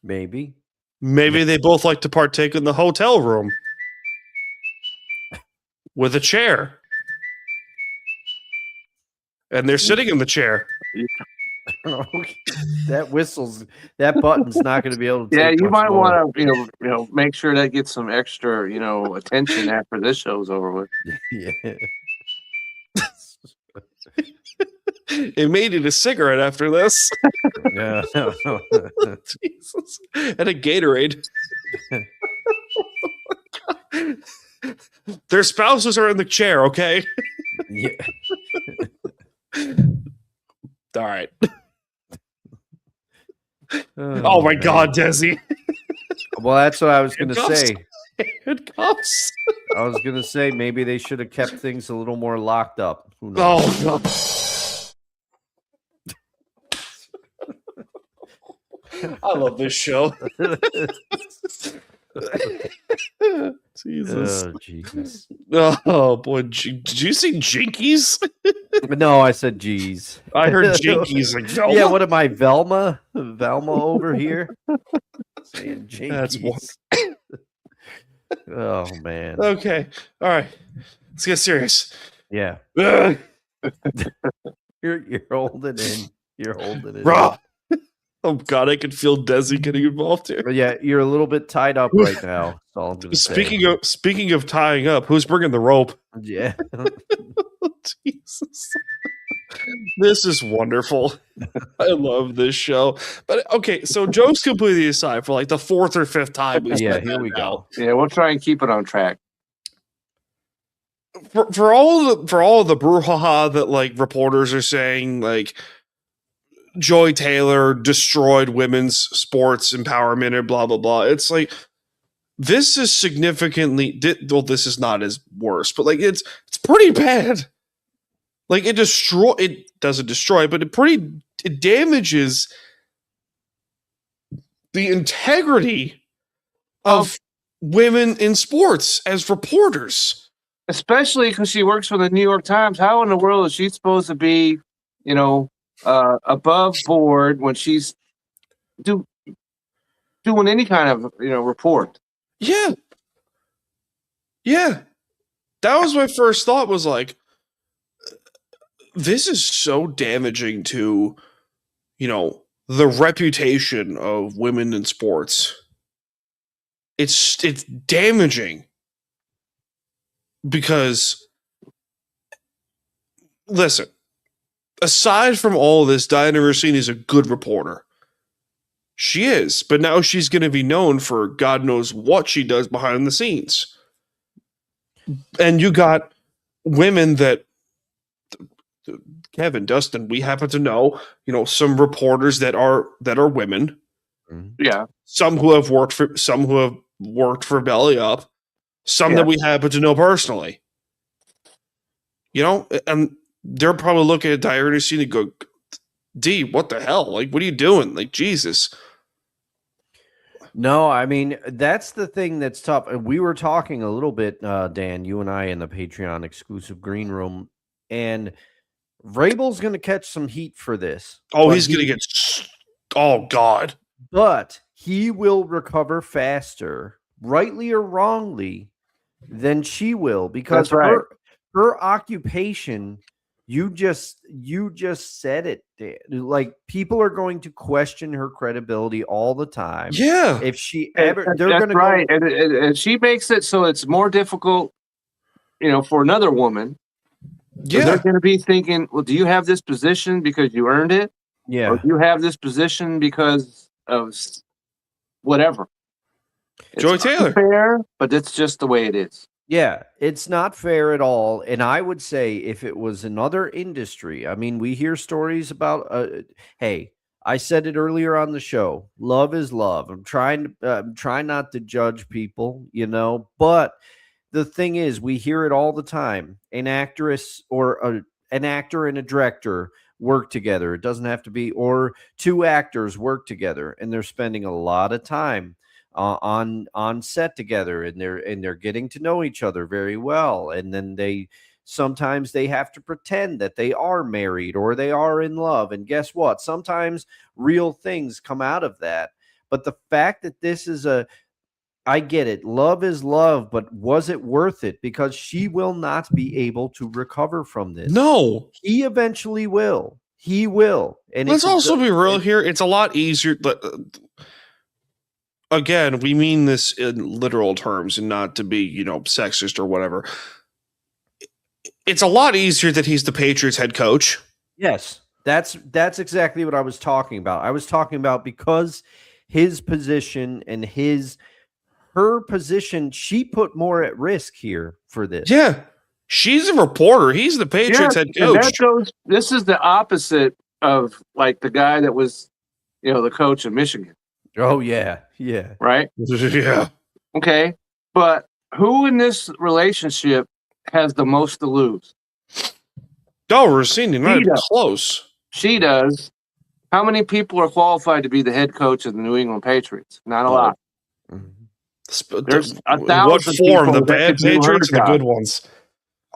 Maybe they both like to partake in the hotel room with a chair. And they're sitting in the chair. That button's not going to be able to. Yeah, you might want to, make sure that gets some extra, attention after this show's over with. Yeah. It made it a cigarette after this. No. Jesus. And a Gatorade. Their spouses are in the chair, okay? Yeah. All right. Oh my God, Desi. Well, that's what I was going to say. It comes. I was going to say maybe they should have kept things a little more locked up. Who knows? Oh God. I love this show. Jesus. Oh, Jesus. Oh boy, did you see Jinkies? No, I said geez. I heard Jinkies. Like, Velma? Yeah, what am I, Velma? Velma over here? Saying Jinkies. That's one. Oh man. Okay. All right. Let's get serious. Yeah. Ugh. You're holding in. You're holding it. Raw. Oh God, I can feel Desi getting involved here. But yeah, you're a little bit tied up right now. That's all I'm gonna say. Speaking of tying up, who's bringing the rope? Yeah. Jesus. This is wonderful. I love this show. But okay, so jokes completely aside, for like the fourth or fifth time, Here we go. Yeah, we'll try and keep it on track. For all of the brouhaha that like reporters are saying, like Joy Taylor destroyed women's sports empowerment and blah blah blah. It's like this is significantly. Well, this is not as worse, but like it's pretty bad. Like it doesn't destroy, but it damages the integrity of women in sports as reporters. Especially because she works for the New York Times. How in the world is she supposed to be, above board when she's doing any kind of, report? Yeah. Yeah. That was my first thought, was like, this is so damaging to, the reputation of women in sports. It's damaging because, listen, aside from all of this, Diana Rossini is a good reporter. She is, but now she's going to be known for God knows what she does behind the scenes. And you got women that, Kevin, Dustin, we happen to know, some reporters that are women. Yeah. Some who have worked for Belly Up, some that we happen to know personally. And they're probably looking at Diana Rossini and go, D, what the hell? Like, what are you doing? Like, Jesus. No, I mean, that's the thing that's tough. And we were talking a little bit, Dan, you and I, in the Patreon exclusive green room, and Vrabel's going to catch some heat for this. Oh, he's going to get... Oh, God. But he will recover faster, rightly or wrongly, than she will, because her occupation, you just said it, Dan. Like, people are going to question her credibility all the time. Yeah. If she ever, they're going to go, and she makes it so it's more difficult, for another woman. Yeah. They're going to be thinking, well, do you have this position because you earned it? Yeah. Or do you have this position because of whatever? Joy Taylor. Fair, but it's just the way it is. Yeah, it's not fair at all. And I would say if it was another industry, I mean, we hear stories about, hey, I said it earlier on the show, love is love. I'm trying not to judge people, but the thing is, we hear it all the time. An actress or an actor and a director work together. It doesn't have to be, or two actors work together, and they're spending a lot of time on set together, and they're getting to know each other very well. And then sometimes they have to pretend that they are married or they are in love. And guess what? Sometimes real things come out of that. But the fact that this is I get it. Love is love, but was it worth it? Because she will not be able to recover from this. No. He eventually will. He will. And let's also be real here. It's a lot easier. Again, we mean this in literal terms and not to be, sexist or whatever. It's a lot easier that he's the Patriots head coach. Yes, that's exactly what I was talking about. I was talking about because his position and her position, she put more at risk here for this. Yeah. She's a reporter. He's the Patriots head coach. This is the opposite of like the guy that was, the coach of Michigan. Oh, yeah. Yeah. Right? Yeah. Okay. But who in this relationship has the most to lose? Oh, Rossini, not even close. She does. How many people are qualified to be the head coach of the New England Patriots? Not a lot. There's 1,000 what form? The bad Patriots or the good ones?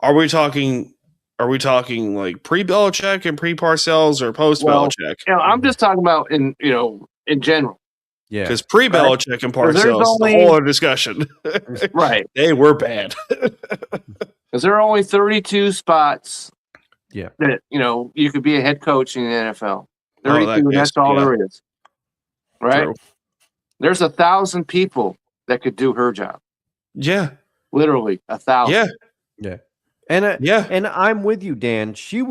Are we talking like pre-Belichick and pre-Parcells or post-Belichick? I'm just talking about in general. Yeah. Because pre-Belichick and Parcells, it's a whole other discussion. Right. They were bad. Because there are only 32 spots that, you could be a head coach in the NFL. 32, that's all there is. right? True. There's 1,000 people that could do her job. Yeah. Literally 1,000. Yeah. And I'm with you, Dan. She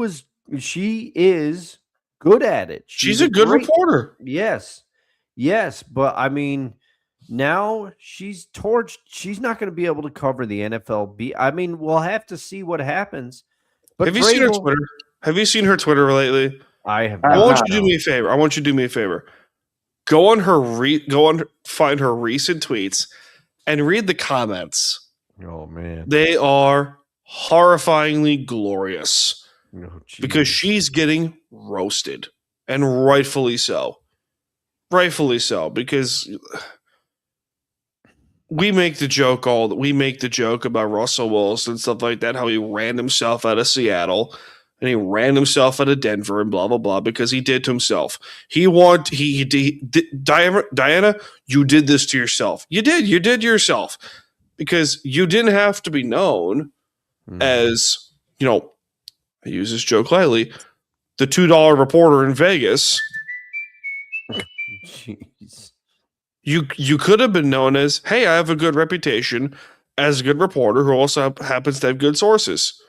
is good at it. She's a good reporter. Yes. But I mean, now she's torched. She's not going to be able to cover the NFL. I mean, we'll have to see what happens. But have you seen her Twitter? Have you seen her Twitter lately? I have. I want you to do me a favor. I want you to do me a favor. Go on find her recent tweets and read the comments. Oh man, they are horrifyingly glorious because geez. she's getting roasted, and rightfully so. Rightfully so, because we make the joke about Russell Wilson and stuff like that, how he ran himself out of Seattle and he ran himself out of Denver and blah blah blah because he did to himself. Diana, you did this to yourself. You did yourself because you didn't have to be known as, you know, I use this joke lightly, the $2 reporter in Vegas. Jeez. You could have been known as, hey, I have a good reputation as a good reporter who also happens to have good sources.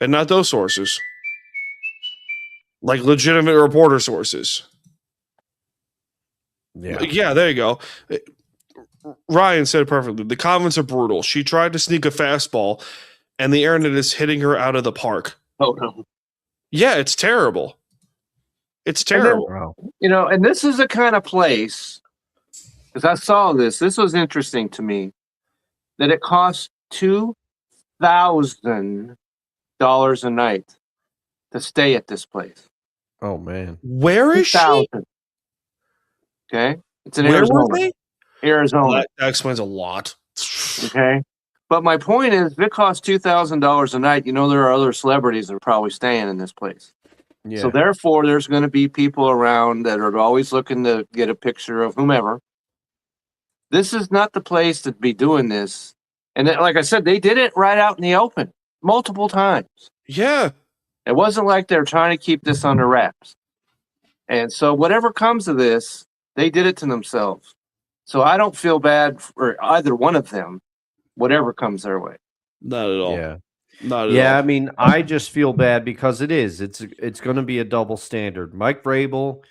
And not those sources. Like legitimate reporter sources. Yeah, there you go. Ryan said it perfectly. The comments are brutal. She tried to sneak a fastball, and the internet is hitting her out of the park. Oh, no. Yeah, it's terrible. It's terrible. Then, you know, and this is the kind of place, because I saw this. This was interesting to me, that it costs $2,000 a night to stay at this place. Oh man, where is she? Okay, it's in Arizona. Arizona. Well, that explains a lot. Okay, but my point is, if it costs $2,000 a night, you know there are other celebrities that are probably staying in this place. Yeah. So therefore, there's going to be people around that are always looking to get a picture of whomever. This is not the place to be doing this. And then, like I said, they did it right out in the open multiple times. Yeah. It wasn't like they're trying to keep this under wraps. And so whatever comes of this, they did it to themselves. So I don't feel bad for either one of them, whatever comes their way. Not at all. Yeah. Not at all. I mean, I just feel bad because it's going to be a double standard. Mike Vrabel,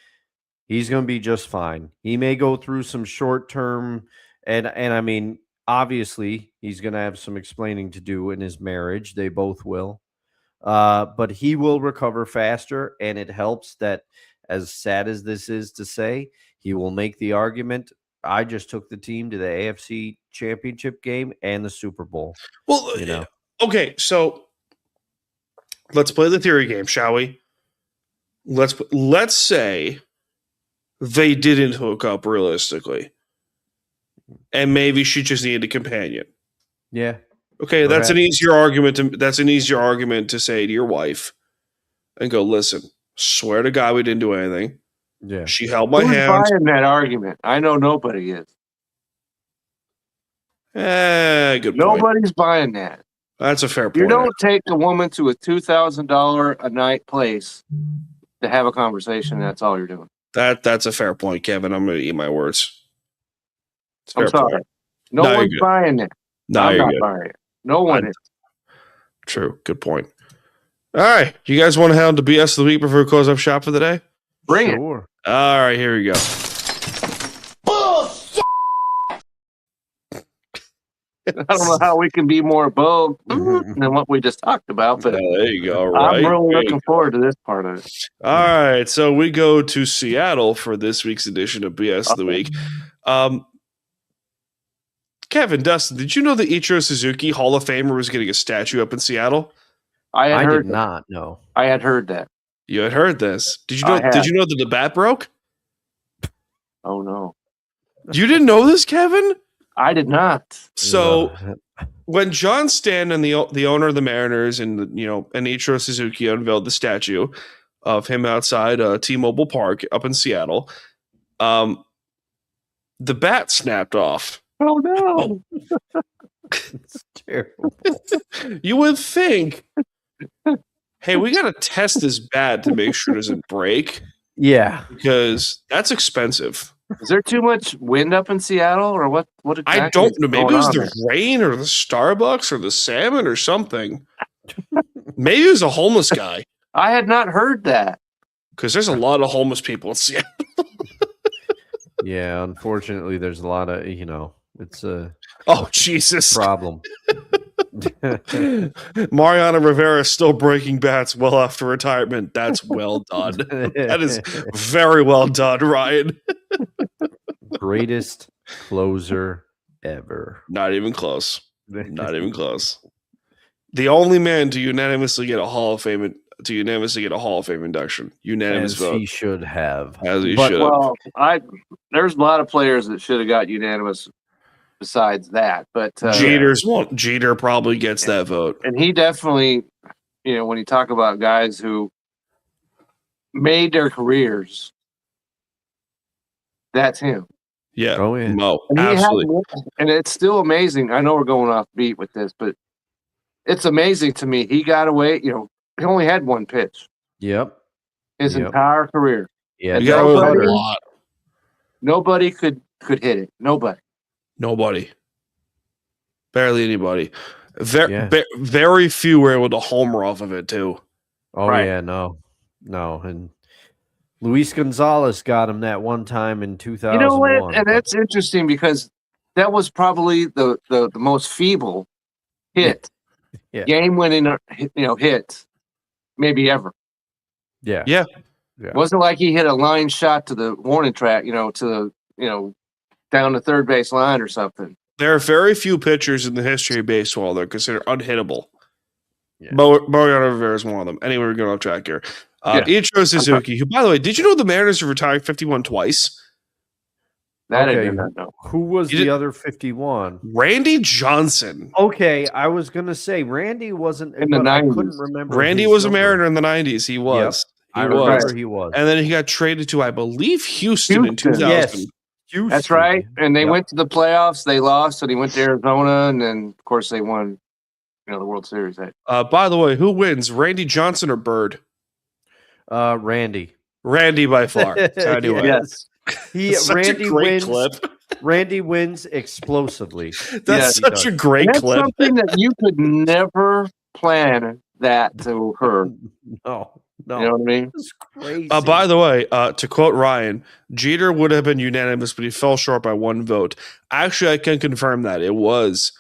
he's going to be just fine. He may go through some short-term, and I mean, obviously, he's going to have some explaining to do in his marriage. They both will. But he will recover faster, and it helps that, as sad as this is to say, he will make the argument, I just took the team to the AFC Championship game and the Super Bowl. Well, you know. Okay, so let's play the theory game, shall we? Let's say they didn't hook up realistically, and maybe she just needed a companion. Yeah. Okay, that's an easier argument. That's an easier argument to say to your wife, and go, listen. Swear to God, we didn't do anything. Yeah, she held my hand. Who's buying that argument? I know nobody is. Good point. Nobody's buying that. That's a fair point. You don't take a woman to a $2,000 a night place to have a conversation. That's all you're doing. That's a fair point, Kevin. I'm going to eat my words. I'm sorry. Point. No one's buying it. No, I'm not good. buying it. No one is. True. Good point. All right. You guys want to handle the BS of the week before we close up shop for the day? Bring it. All right. Here we go. I don't know how we can be more bold than what we just talked about, but there you go. Right. I'm really looking forward to this part of it. All right, so we go to Seattle for this week's edition of BS of the Week. Kevin, Dustin, did you know that Ichiro Suzuki, Hall of Famer, was getting a statue up in Seattle? I did not know. I had heard that. You had heard this. Did you know? Did you know that the bat broke? Oh no! You didn't know this, Kevin? I did not. So when John Stanton, the owner of the Mariners, and Ichiro Suzuki unveiled the statue of him outside T-Mobile Park up in Seattle, the bat snapped off. Oh no! It's terrible. You would think, hey, we got to test this bat to make sure it doesn't break. Yeah, because that's expensive. Is there too much wind up in Seattle, or what? What exactly I don't know. Maybe it was the there? rain or the Starbucks or the salmon or something. Maybe it was a homeless guy. I had not heard that. Because there's a lot of homeless people in Seattle. Yeah, unfortunately, there's a lot of, it's a Jesus problem. Mariano Rivera is still breaking bats well after retirement. That's well done. That is very well done, Ryan. Greatest closer ever. Not even close. Not even close. The only man to unanimously get a Hall of Fame induction. Unanimous As vote. he should have. As he should have. Well, there's a lot of players that should have got unanimous besides that, but Jeter probably gets that vote. And he definitely, when you talk about guys who made their careers, that's him. Yeah. Oh, yeah. No, absolutely. And it's still amazing. I know we're going off beat with this, but it's amazing to me. He got away, he only had one pitch. Yep. His entire career. Yeah. You got away with a lot. Nobody could hit it. Nobody. Barely anybody. Very few were able to homer off of it, too. Oh, right. Yeah, no. And Luis Gonzalez got him that one time in 2001. You know what? And that's interesting because that was probably the most feeble hit, game-winning, hit maybe ever. Yeah. Wasn't like he hit a line shot to the warning track, down the third base line or something. There are very few pitchers in the history of baseball that are considered unhittable. Yeah. Mariano Rivera is one of them. Anyway, we're going off track here. Ichiro Suzuki, who, by the way, did you know the Mariners are retiring 51 twice? That I did not know. Who was the other 51? Randy Johnson. Okay, I was going to say Randy wasn't in the 90s. I couldn't remember. Randy was a Mariner in the 90s. He was. Yep. I remember he was. And then he got traded to, I believe, Houston in 2000. Yes. Houston. That's right. And they went to the playoffs. They lost, and he went to Arizona, and then, of course, they won the World Series. By the way, who wins, Randy Johnson or Bird? Randy. Randy by far. Yes. Randy wins. Clip. Randy wins explosively. That's such a great clip. That's something that you could never plan that to occur. No. You know what I mean? It's crazy. By the way, to quote Ryan, Jeter would have been unanimous, but he fell short by one vote. Actually, I can confirm that. It was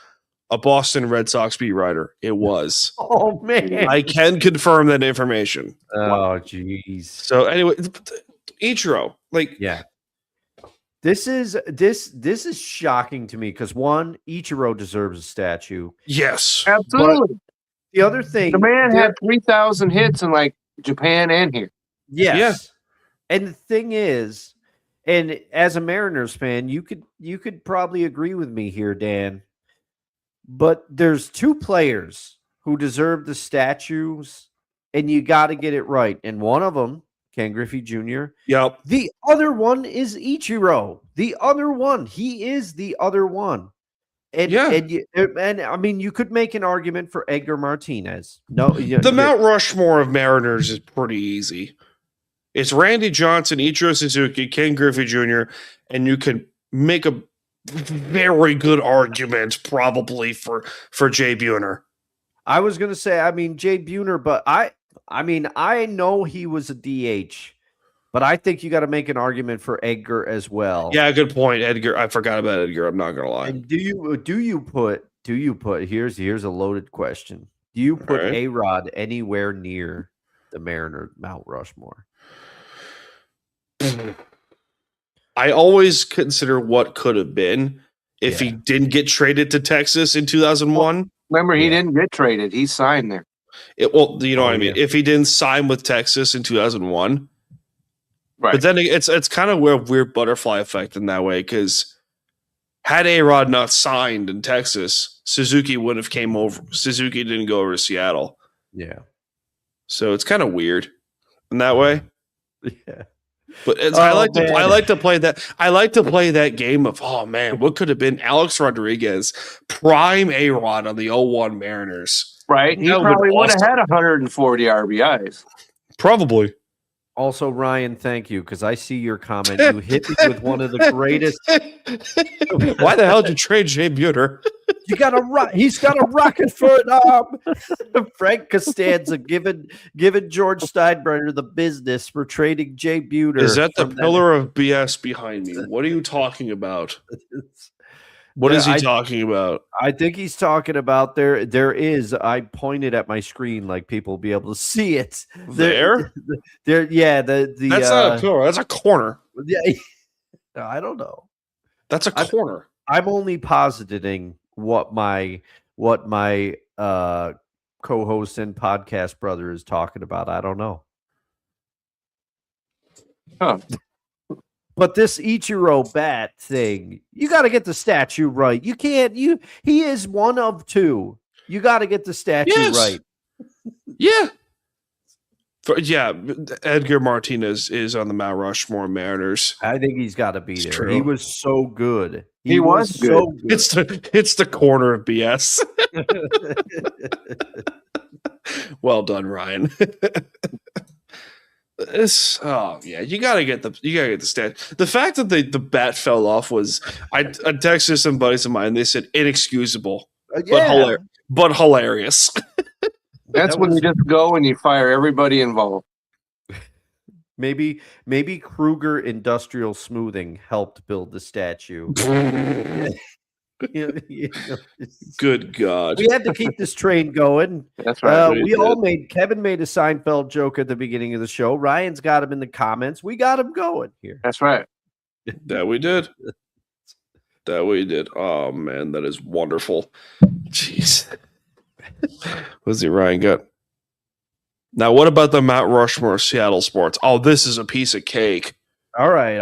a Boston Red Sox beat writer. It was. Oh, man. I can confirm that information. Oh, jeez. So, anyway, Ichiro, This is shocking to me because, one, Ichiro deserves a statue. Yes. Absolutely. But the other thing, the man had 3,000 hits in Japan and here. Yes. Yeah. And the thing is, and as a Mariners fan, you could probably agree with me here, Dan. But there's two players who deserve the statues, and you got to get it right. And one of them, Ken Griffey Jr. Yep. The other one is Ichiro. The other one. He is the other one. And I mean, you could make an argument for Edgar Martinez. No, the Mount Rushmore of Mariners is pretty easy. It's Randy Johnson, Ichiro Suzuki, Ken Griffey Jr., and you can make a very good argument probably for Jay Buhner. I was going to say, I mean, Jay Buhner, but I know he was a DH. But I think you got to make an argument for Edgar as well. Yeah, good point, Edgar. I forgot about Edgar. I'm not gonna lie. And do you put? Here's a loaded question. Do you put A-Rod anywhere near the Mariner Mount Rushmore? I always consider what could have been if he didn't get traded to Texas in 2001. Remember, he didn't get traded. He signed there. You know what I mean. If he didn't sign with Texas in 2001. Right. But then it's kind of a weird butterfly effect in that way because had A-Rod not signed in Texas, Suzuki would have came over. Suzuki didn't go over to Seattle. Yeah. So it's kind of weird in that way. Yeah. But I like to play that. I like to play that game of what could have been Alex Rodriguez, prime A-Rod on the 01 Mariners. Right. He probably would have had 140 RBIs. Probably. Also, Ryan, thank you, because I see your comment. You hit me with one of the greatest. Why the hell did you trade Jay Buter? He's got a rocket for an arm. Frank Costanza giving George Steinbrenner the business for trading Jay Buter. Is that the pillar of BS behind me? What are you talking about? What is he talking about? I think he's talking about there is. I pointed at my screen like people will be able to see it. There? Yeah, the That's not a pillar. That's a corner. Yeah, I don't know. That's a corner. I'm only positing what my co-host and podcast brother is talking about. I don't know. Huh. But this Ichiro bat thing, you got to get the statue right. You can't. He is one of two. You got to get the statue right. Yeah. Yeah, Edgar Martinez is on the Mount Rushmore Mariners. I think he's got to be there. True. He was so good. He was so good. It's the corner of BS. Well done, Ryan. You gotta get the stat. The fact that the bat fell off was I texted some buddies of mine. They said inexcusable, but hilarious. That's when you just go and you fire everybody involved. Maybe Kruger Industrial Smoothing helped build the statue. Good God. We had to keep this train going. That's right. Kevin made a Seinfeld joke at the beginning of the show. Ryan's got him in the comments. We got him going here. That's right. That we did. Oh man, that is wonderful. Jeez. What's the Ryan got? Now, what about the Mount Rushmore Seattle sports? Oh, this is a piece of cake. All right.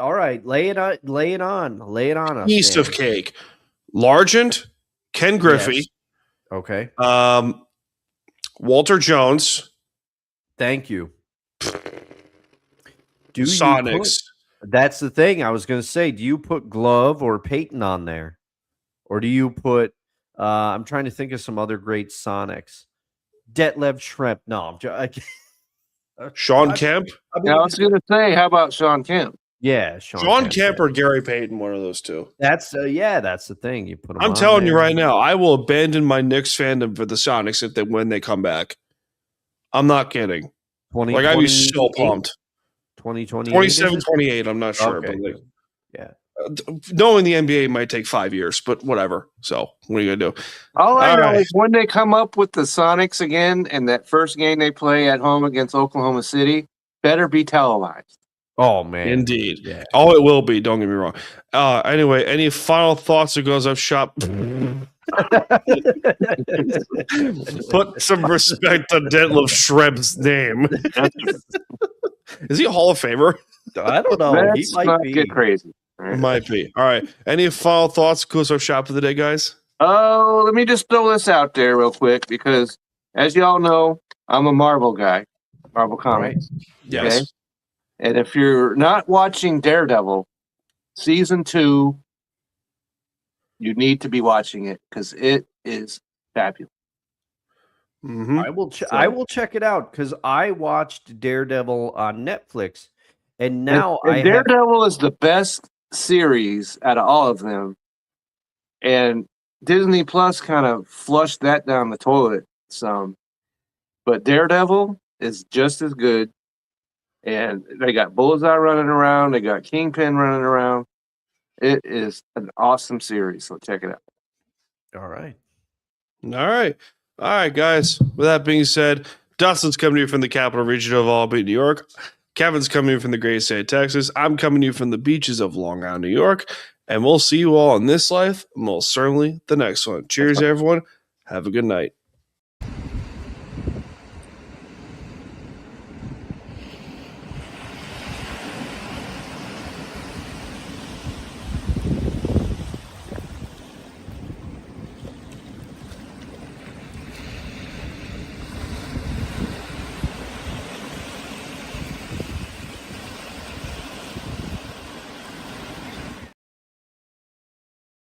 Lay it on us. Piece of cake. Largent, Ken Griffey. Yes. Okay. Walter Jones. Thank you. Sonics. That's the thing I was going to say. Do you put Glove or Peyton on there? Or do you put I'm trying to think of some other great Sonics. Detlef Schrempf. No, Sean Kemp. I was going to say, how about Sean Kemp? Yeah, Sean Kemp or Gary Payton, one of those two. That's that's the thing. You put them. I'm telling you right now, I will abandon my Knicks fandom for the Sonics when they come back. I'm not kidding. Like I'd be so pumped. 2020, 27, 28. I'm not sure, okay. but yeah. Knowing the NBA might take 5 years, but whatever. So what are you gonna do? All I know is when they come up with the Sonics again, and that first game they play at home against Oklahoma City, better be televised. Oh man, indeed. Yeah. Oh, it will be. Don't get me wrong. Anyway, any final thoughts or goes up shop? Put some respect on Detlef Schrempf's name. Is he a Hall of Famer? I don't know. Let's He might not be. get crazy. Might be. All right. Any final thoughts? Goes up shop for the day, guys. Oh, let me just throw this out there real quick because, as y'all know, I'm a Marvel guy, Marvel Comics. Yes. Okay? And if you're not watching Daredevil season 2, you need to be watching it because it is fabulous. Mm-hmm. I will check it out because I watched Daredevil on Netflix, and now Daredevil is the best series out of all of them, and Disney Plus kind of flushed that down the toilet some, but Daredevil is just as good. And they got Bullseye running around. They got Kingpin running around. It is an awesome series. So check it out. All right. All right, guys. With that being said, Dustin's coming to you from the capital region of Albany, New York. Kevin's coming to you from the great state of Texas. I'm coming to you from the beaches of Long Island, New York. And we'll see you all in this life, and most certainly the next one. Cheers, everyone. Have a good night.